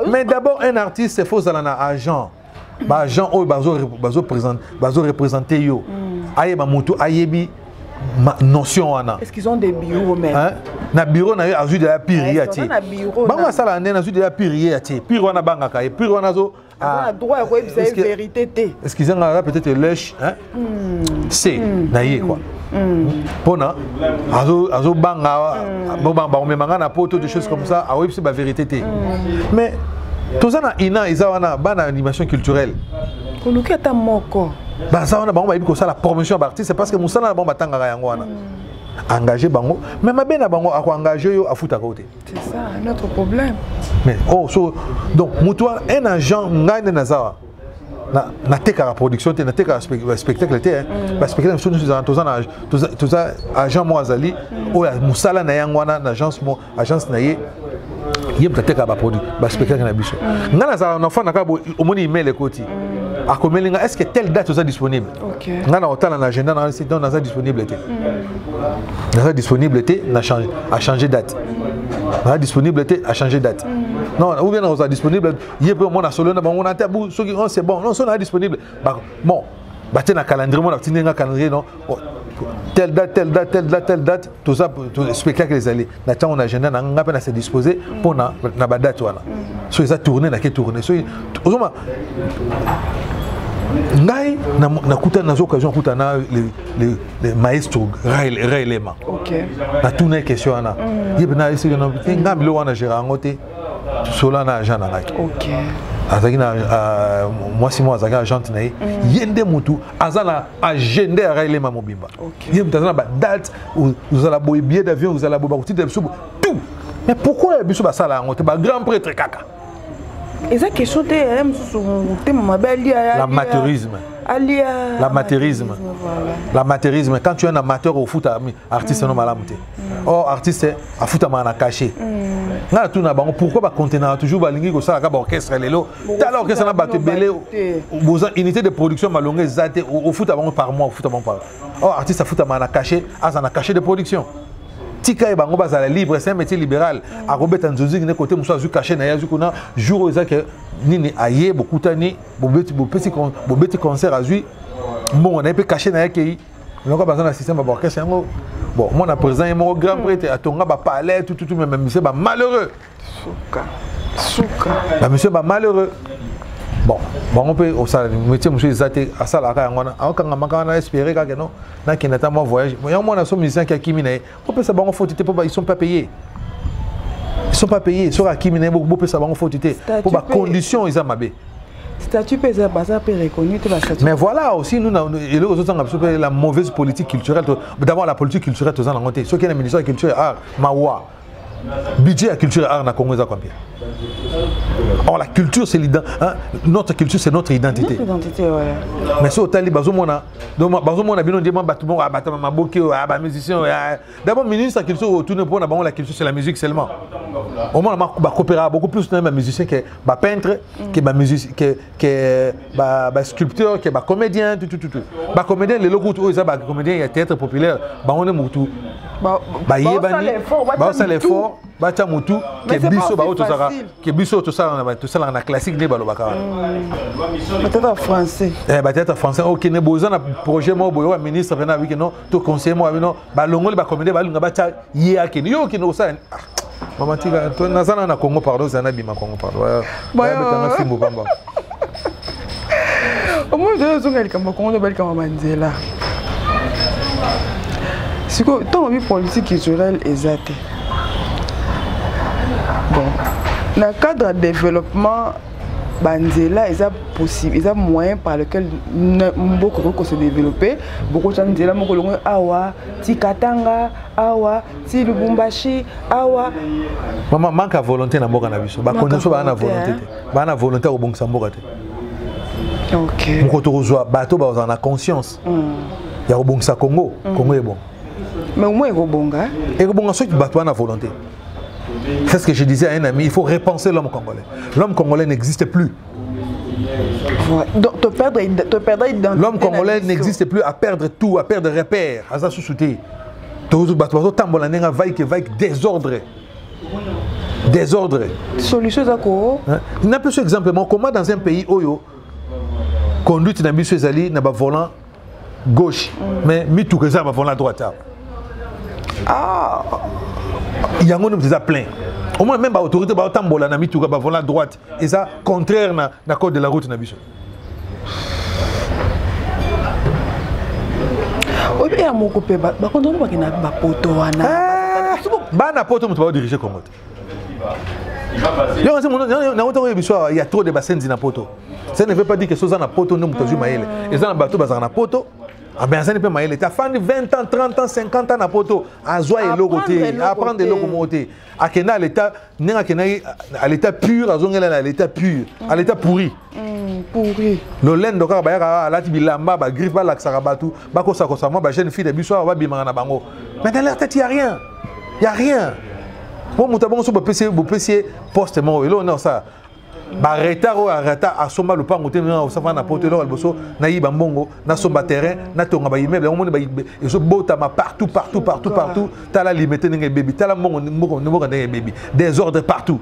mais d'abord un artiste c'est faux à agent agent représenter yo ayeba moto ayebi notion wana est-ce qu'ils ont des bureaux même na bureau na azu de la pire ati bango sala ndena azu de la pire ati pire wana banga ka pire wana zo a droit à la vérité té est-ce qu'ils ont peut-être lèche c'est naïe quoi pona azo banga bon memanga na poto des choses comme ça a oui c'est la vérité té mais tout ça na ina izawana bana animation culturelle koluki ata moko ba ça wana bango ba ko ça la promotion d'artiste c'est parce que musala bango batanga yango wana engagé bango mais mabe na bango ako engagé yo afuta côté c'est ça notre problème mais donc mutua un agent ngane na zawa na teka la production na teka spectacle té ba spectacle sur tous agent mo azali o musala na yango wana na agence na ye yem teka ba produit ba spectacle na biso ngana za na fana ka bo omoni email ekoti akomelinga est-ce que telle date est disponible ngana otala na agenda na site dans disponibilité na disponibilité na changer date na disponibilité à changer date non ou bien on a disponible yé peut mon solo na bango na tabu so c'est bon non so na disponible bon baté na calendrier mon na calendrier non telle date tout ça tout spectacle les aller na temps on agenda na ngapa na se disposer pour na ba date wana so ça tourner na ke tourner so ozoma ngai na kuta na occasion kuta na les maestros réellement OK na tourner question na yebna essayer na ngabilo wana gérant ngote sola na agent na ngai OK azaki na moi si moi azaki agent na yende mutu azana agenda réellement mobimba yebna ba date vous allez boyer billet d'avion vous allez boyer tout mais pourquoi biso ba sala ngote ba grand prêtre kaka et ça question l'amateurisme. L'amateurisme. Quand tu es un amateur au foot, artiste non malamute. Or artiste à foot à caché. Na tout na bango pourquoi ba contenant toujours ba lingi ko ça ka ba orchestre lelo. Alors orchestre na ba te belé besoin unité de production malongé zate au foot à bango par mois au foot à bango par. Or artiste à foot à caché, à caché de production. Tika et bango bazala libre c'est un métier libéral a robeta nzozi ne côté muso azu caché na yazu kuna jour eza que nini aye beaucoup tani bo petit concert azu bon on a peu caché na yake donc bazana système ba orchestre yango bon moi na présent mon grand prêtre atonga ba palais tout même monsieur ba malheureux souka ba monsieur ba malheureux bon on peut au ça métier monsieur zate asala ka ngona akanga makana espérer ka non na qui n'attend mon voyage moi on a son musicien qui a kimina on peut ça bon faute ils sont pas payés sur a kimina beaucoup peut ça bon faute pour ba condition ils a mabé statut pesa basa pe reconnu te ba statut mais voilà aussi nous et les autres ont la mauvaise politique culturelle d'abord la politique culturelle tous en ngoté ceux qui est le ministère de la culture et art mawa budget à culture et art na Congo za combien Or la culture c'est l'identité, hein? Notre culture c'est notre identité. Notre identité, ouais. Mais si au tali bazomona bino ndema batu bon abatama maboki ba musicien d'abord ministre la culture autour pour na la culture c'est la musique seulement. Au moins ba coopérer beaucoup plus dans les musiciens que ba peintre que ba musicien que ba sculpteur que ba comédien tout. Ba comédien les locaux ils ba comédien il y a théâtre populaire ba on est mutu ba yebani ba ça l'effort ba ta mutu que biso ba otosaka que biso otosala na classique ne balobaka. Peut-être français. Peut-être français OK ne besoin na projet mo boyo ministre vena avec non to conseiller mo non ba longoli ba comédien ba lunga ba ta yé ki yo ki no ça maman tika to nazana na Congo pardon zana bima Congo pardon ba betanga fimbo bamba au moins de zonga kama Congo bali kama Mandela siko to mi politique culturelle exacte bon dans le cadre de développement Banzela est possible, il y a moyen par lequel beaucoup se développer, beaucoup de gens ont awa, ti Katanga, awa, ti Lubumbashi, awa. Maman manque à volonté na mboka na biso. Ba condition ba na volonté te. Ba na volonté au bongisa mboka te. OK. Moko to kozwa bato ba na conscience. Ya bongisa Congo, Congo est bon. Mais au moins bonga. Et bonga ceux qui bato na volonté. C'est ce que je disais à un ami, il faut repenser l'homme congolais. L'homme congolais n'existe plus. Ouais. Donc, te perdre identité. L'homme congolais n'existe plus à perdre tout, à perdre repères, à ça sous-souter. Désordre. Désordre. Solution à quoi? Il n'a plus exemplement comment dans un pays où conduite n'a pas de n'a pas volant gauche, mais tout que ça va volant droite. Ah. Il y a un homme qui est plein. Au moins même l'autorité va tambola na mituka va voler à droite et ça contraire na code de la route na biso. Oui bien mon copain ba quand on va na ba poto wana. Ba na poto mutu ba diriger Congo. Il y a trop de bassins na poto. Ça ne veut pas dire que ça na poto no mutu maele. Et ça na bateau ba na poto. Ah ben ça ne peut pas aller. Tu as fait 20 ans, 30 ans, 50 ans na poto. À joie et logoté, apprendre des locomotives. À Kenya l'état, à l'état pur, à Zongela à l'état pur, à l'état pourri. Pourri. Le lend donc à la tibilamba, ba griffe ba laxarabatu, ba kosa kosa moi ba jeune fille de bisoir ba bimanga na bango. Mais dans leur tête il y a rien. Il y a rien. Bon mutabongo so ba PC poste mo et là on a ça. Ba retard ou retard à somba le pango te na osava na poto lo alboso na yiba mbongo na somba terrain na tonga ba immeuble on moni ba ezo bota ma partout ta la limité nge baby ta la mbongo nge baby désordre partout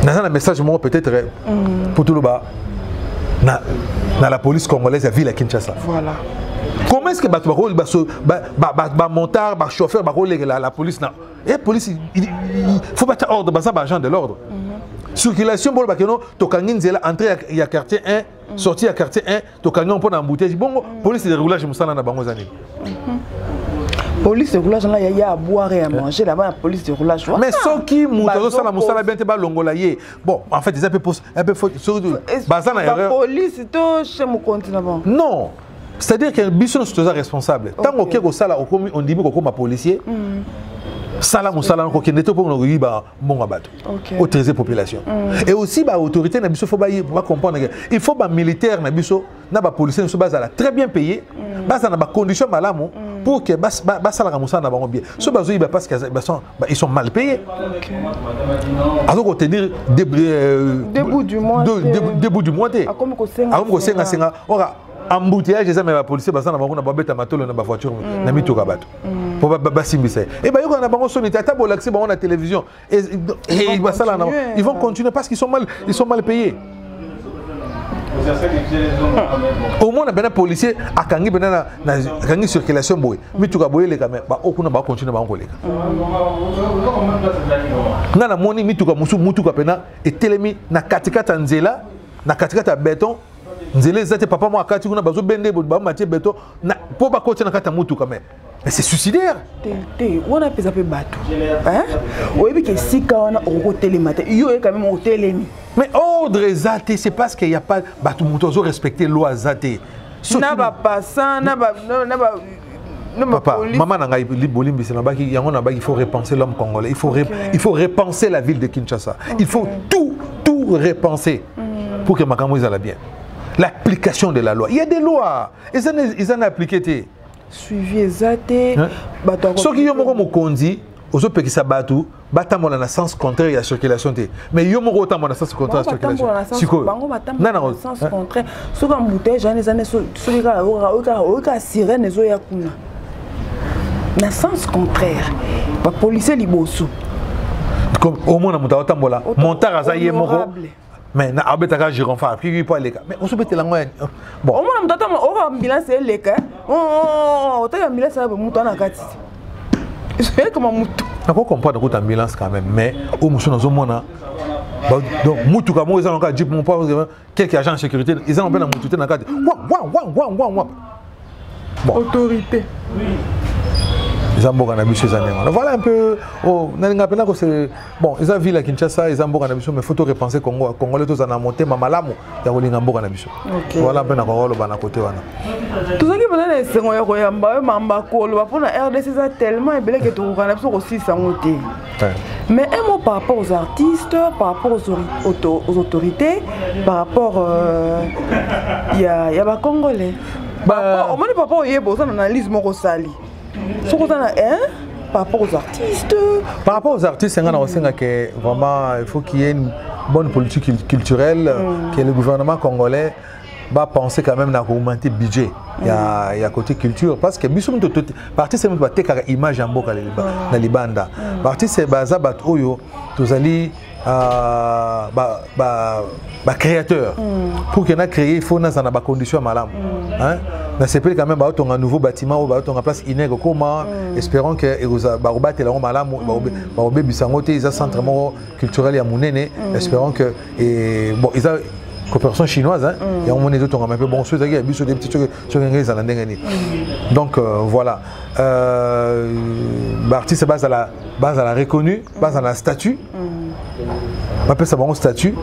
na un message moi peut-être pour tout le bas na la police congolaise à ville à Kinshasa. Voilà. Comment est-ce que ba montard ba chauffeur ba la police na et police il faut pas ordre ba ça ba agent de l'ordre. Circulation bon bakeno to kanginzela entrer ya quartier 1 sortir à quartier 1 to kangon pour embouteillage bon police de roulage musala na bango zani. Police de roulage là il y a à boire et à manger là-bas la police de roulage. Mais ceux qui muto sala musala bien te ba longola ye. Bon en fait ils un peu bazana erreur. La police to chez mon continent. Non. C'est-à-dire que biso sont responsable. Tant que ko sala on dit ko ma policier. Sala musala ko kende to pour no yiba mbonga bato au trésor population et aussi ba autorité na biso faut ba comprendre que il faut ba militaire na biso na ba policier so bazala très bien payé basa na ba conditions malamu pour que ba sala musala na bango bien so bazo yiba parce que ils sont mal payés alors qu'on tenir debout du mois comme ko senga ora embouteillage des amis policiers basa na bango na babeta matolo na ba voiture na mituka bato pour basimbisa et ba yoko na bango sonité ata bolaxi bango na télévision et ils vont continuer parce qu'ils sont mal payés. Au moins na policier akangi bena na kangi circulation boy mituka boye le kamera ba okuna ba continuer ba ngoleka na moni mituka mutuka pena et telemi na katikata nzela na katikata béton nzela zate papa moi akati kuna bazo bende ba matie béton na po ba kote na kata mutuka mais c'est suicidaire. On a pesé un peu bateau. Hein? On a vu que si on a au télématé, il y a quand même au télémi. Mais ordre zaté, c'est parce qu'il n'y a pas bateau motozo respecter loi zaté. N'a pas passant, n'a pas Papa, maman n'a pas il faut repenser l'homme congolais. Il faut repenser la ville de Kinshasa. Il faut tout repenser pour que Makamou aille bien. L'application de la loi. Il y a des lois. Ils en ont appliqué. Suivi exacté. Ce qui est mon condi, aux autres qui s'abattent, batamon dans le sens contraire à la circulation. Mais yo moko tamon dans le sens contraire à la circulation. Non non. Sens contraire. Ce qu'on bouteille, j'en ai années sur les gars, au sirène zo ya kuna. Dans le sens contraire. Les policiers liboso. Comme au moins na tambola. Montar azaye moko. Mais na abetaka gironfa, puis pas les gars. Mais on se bête la moyenne. Bon. Au moins na mutata on ambulance les gars. Oh, ta ambulance ça mutu na kati. C'est comme mutu. On peut comprendre que ambulance quand même, mais au monsieur dans zomona. Donc mutu comme ils ont encore jeep mon pas quelques agents de sécurité, ils ont bien mutu na kati. Bon. Autorité. Voilà un peu. Oh, bon, ils ont vu la Kinshasa, ils ont mais il faut repenser Congo. Congolais, tous en a monté, Mamalamu, il y a eu voilà un peu dans côté. Tout ce qui est c'est RDC tellement que tu aussi mais un mot par rapport aux artistes, par rapport aux autorités, par rapport il y a Congolais. Au moins, papa, il y a une analyse morosali. Par rapport aux artistes. Par rapport aux artistes, vraiment, il faut qu'il y ait une bonne politique culturelle, que le gouvernement congolais va penser quand même à augmenter le budget. Il y a côté culture parce que parti c'est même image en boka dans les bandes. Parti c'est bazabat oyo tozali créateur pour qu'il y ait créé il faut dans des conditions malamu. Dans ce pays quand même un nouveau bâtiment ou un place inégal comment espérons que barobat et la malamu barobe bisangote ils ont centre culturel ya munene espérons que bon ils ont coopération chinoise, il y a un moment donné, on a un peu bon, il y a des petits trucs sur les donc voilà. L'artiste base à la reconnue, base à la statue. On appelle ça un statut.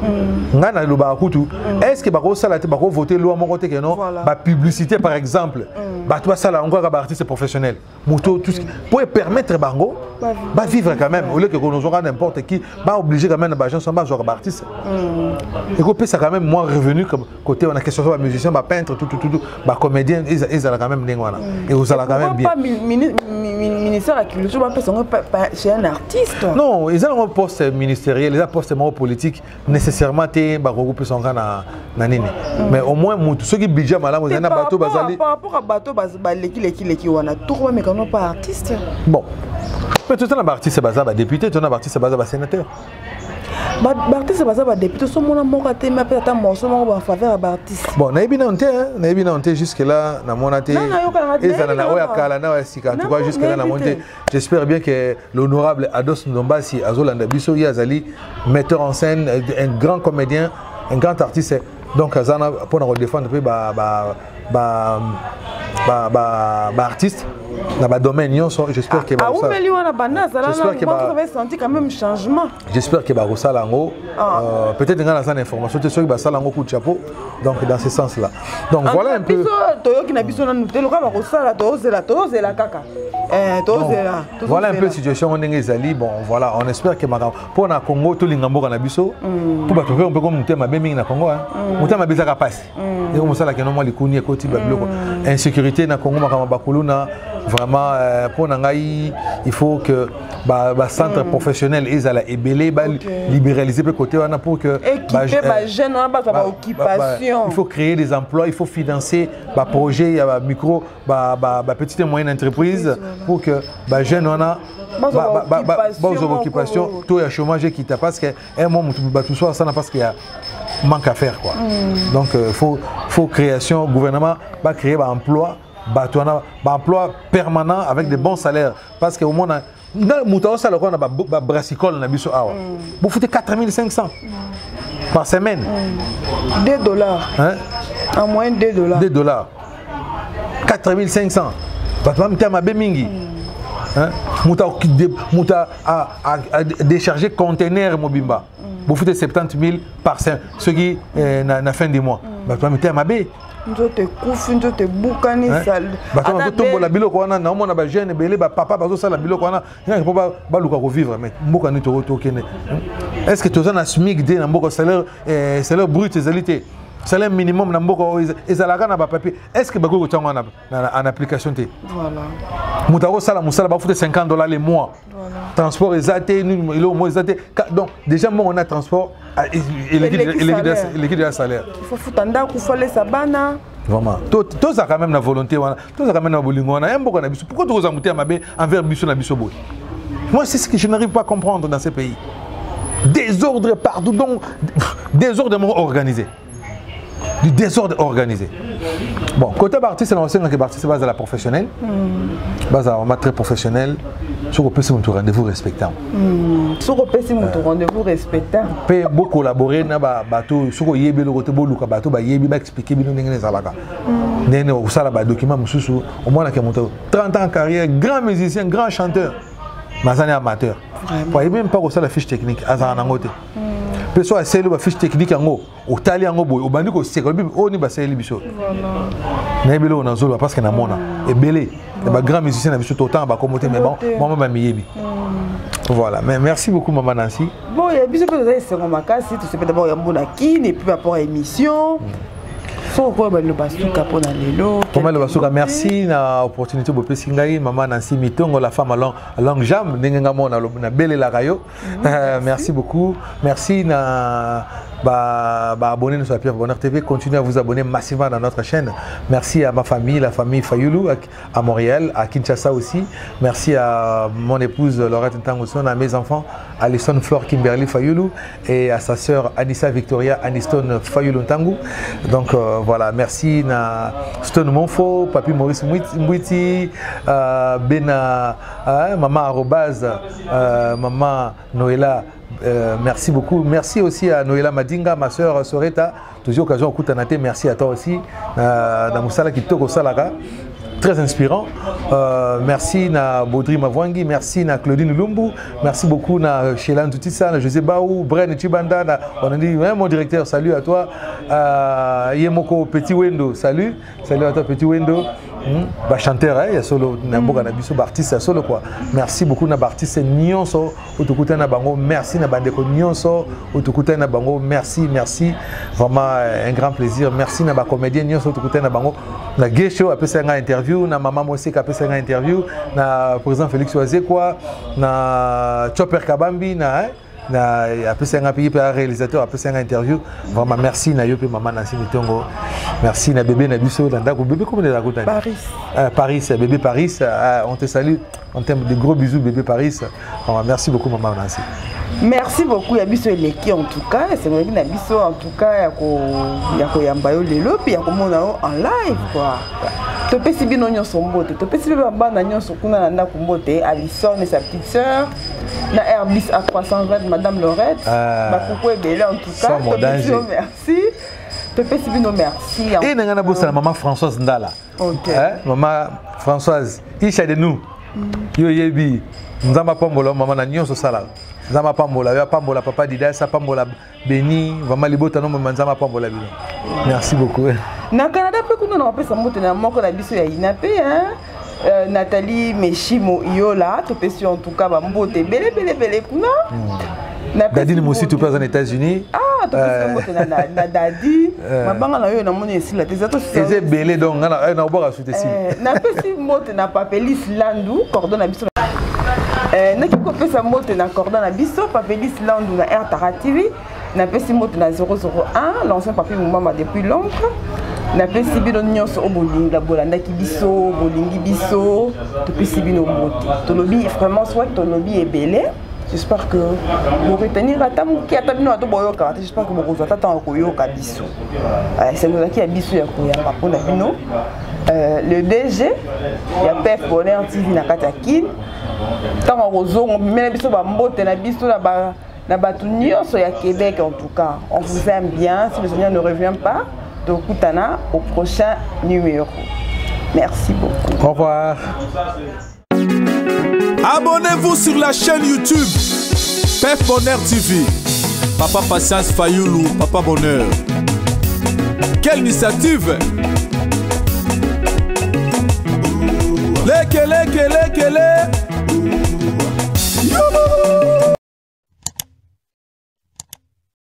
Est-ce que vous voter loi que non la publicité par exemple ça là encore artiste professionnel pour permettre bango vivre quand même au lieu que nous aura n'importe qui obligé quand même gens sont pas artiste et qu'on ça quand même moins revenu comme côté on a question sur musicien peintre tout comédien ils ont quand même et vous allez quand même bien ministère de la culture chez un artiste non ils ont un poste ministériel ils ont un poste politique nécessairement regrouper son gars na nini mais au moins ceux qui budget malamu ils ont bateau bazali par rapport à bateau les wana tout mais quand on pas artiste bon mais tout un artiste c'est député tout un artiste c'est sénateur Bartis c'est pas député son mon amour a été mais peut-être morceau en faveur Bartis bon na bien monté jusque là na monaté et ça na oya kala na sika en tout cas jusque là na monté j'espère bien que l'honorable Ados Ndombasi Azolanda Biso Yazali metteur en scène un grand comédien un grand artiste donc azana pour nous défendre peu artiste dans le domaine j'espère que va sentir quand même changement j'espère que ça lango peut-être dans la information tu sais que ça lango coup de chapeau donc dans ce sens là donc voilà un peu voilà un peu la situation on est bon voilà on espère que pour na Congo tout lingambo na biso pour ba trouver un peu comme mutema beming na Congo mutema bizaka passe et comme ça là que normalement les kuni côté babloko insécurité na Congo makama bakuluna vraiment pour nangai il faut que centre professionnel ils allaient ébélé libéraliser le côté pour que jeunes occupation il faut créer des emplois il faut financer projet micro petite et moyenne entreprise pour que jeunes on a occupation taux de chômage qui t'a parce que un moment tout ça ça parce qu'il y a manque à faire quoi donc faut création gouvernement va créer un emploi emploi permanent avec des bons salaires parce que au moins on a brassicole na biso awa vous foutez 4500 par semaine $2 en moyenne $2 4500 muta a déchargé conteneur mobimba vous foutez 70 000 par semaine ce qui na fin du mois nzoto ekufi nzoto ebukani bato bazotombola biloko wana naomona bagene ebele bapapa bazosala biloko wana mpo baluka kovivre mais mboka nini tokende est ce que toza na smig de na mboka salaire brut ezali te salaire minimum na mboka ezalaka na bapapier est ce que bakoki kotiango en application te moto akosala mosala bafute $50 le mois transport eza te eloko mo eza te donc déjà mbongo on a transport l'équipe de salaire il faut futa ndako falesa bana vraiment toza quand même na volonté wana toza quand même na bolingo wana mboka na biso pourquoi tokoza muté mabe envers biso na biso boy moi c'est ce que je n'arrive pas à comprendre dans ces pays désordre partout donc désordre organisé du désordre organisé. Bon, côté artiste, on sait que l'artiste base à la professionnelle, base à un très professionnel. Sur le PC, mon rendez-vous respectant. Sur le PC, mon rendez-vous respectant. Peut beaucoup collaborer na bateau sur le yébi le côté bolu bateau ba yébi ba expliquer bien n'engene zalaka. N'engene au sala ba document mususu au moins la kemoto 30 ans de carrière, grand musicien, grand chanteur, mais amateur. Pour même pas au sala fiche technique, azana ngote. Peso a selu ba fiche technique yango otali yango boy obandi ko seko bibi oni ba selu biso na ebelo na zolo parce que na mona ebele ba grand musicien na biso autant ba komote mais bon maman ba miyebi voilà mais merci beaucoup maman Nancy bon il y a biso que ça c'est makasi tout c'est d'abord yambona kine et puis par rapport à émission merci na opportunité de pesingai maman Nancy Mitongo la femme à longue jambe nenga mona na belle la rayo merci beaucoup merci na abonnez-vous sur la Pierre Bonheur TV, continuez à vous abonner massivement dans notre chaîne. Merci à ma famille, la famille Fayoulou à Montréal, à Kinshasa aussi. Merci à mon épouse Laurette Ntangosson, à mes enfants, Alison Flore Kimberly Fayoulou et à sa sœur Anissa Victoria Aniston Fayoulou Ntangou. Donc voilà, merci à Stone Monfo, Papi Maurice Mbouiti, Bena, Maman Arobaz, Maman Noëlla. Merci beaucoup. Merci aussi à Noëlla Madinga, ma soeur Soreta. Toujours occasion de Koutanate. Merci à toi aussi. Dans Moussala qui toko salaka. Très inspirant. Merci à Baudry Mavwangi. Merci à Claudine Lumbu. Merci beaucoup à Sheila Toutissa, à José Baou, Bren Chibanda. On a dit, mon directeur, salut à toi. Yemoko Petit Wendo, salut. Salut à toi Petit Wendo. Chanteur, il y a solo Namboka Nabiso Bartiste, solo quoi. Merci beaucoup na Bartiste Nyonso, Otukuta na Bango, merci na Bandeko Nyonso, Otukuta na Bango, merci, merci. Vraiment un grand plaisir. Merci na ba comédien Nyonso Otukuta na Bango. Na Gesho a fait une interview, na Maman Mosek a fait une interview, na président Félix Oazé quoi, na Chopper Kabambi na après un réalisateur après une interview vraiment merci na yope maman Nancy Mitongo merci na bébé na biso dandako bébé comment est la côte Paris Paris bébé Paris on te salue en termes de gros bisous bébé Paris vraiment merci beaucoup maman Nancy merci beaucoup ya biso eleki en tout cas c'est vrai que na biso en tout cas ya ko yamba yo lelo puis ya ko mona en live quoi to pesi bino nyonso mbote to pesi ba bana nyonso kuna na ndako mbote Alison et sa petite sœur na Airbus A320 madame Laurette ba coucou ebele en tout cas to pesi merci to pesi bino merci et ngana bossa la maman Françoise Ndala maman Françoise isha de nous yo yebi nzamba pombola maman na nyonso sala nzamba pambola ya pambola papa Didasa pambola Beni vraiment libota no nzamba pambola bino merci beaucoup na Canada pe kuna na pesa moto na moko na biso ya inape Nathalie Meshimo Iola to pesi en tout cas ba mbote bele kuna Dadine Moussi tout pas aux États-Unis to pesi moto na Dadi mabanga na yo na moni esila te zato c'est belé donc na obora souté si na pesi moto na Papelis Landu cordon na biso naki kopesa moto na cordon na biso Papelis Landu na Air Tara TV na pesi moto na 001 l'ancien papier Moumama depuis longtemps na pesi bino nyonso obolinga bolandaki biso bolingi biso to pesi bino moto to lobi vraiment soit to lobi ebele j'espère que vous retenir atamuki atabino to boyoka j'espère que vous ozata tant koyoka biso c'est nous qui a biso ya koyamba pona bino le DG ya Pef Bonheur TV na Katakin tant rozongo mena biso ba mbote na biso na batu nyonso ya Québec en tout cas on vous aime bien si le Seigneur ne revient pas donc Koutana au prochain numéro merci beaucoup au revoir. Abonnez-vous sur la chaîne YouTube Pef Bonheur TV. Papa Patience Fayoulou, Papa Bonheur. Quelle initiative! leke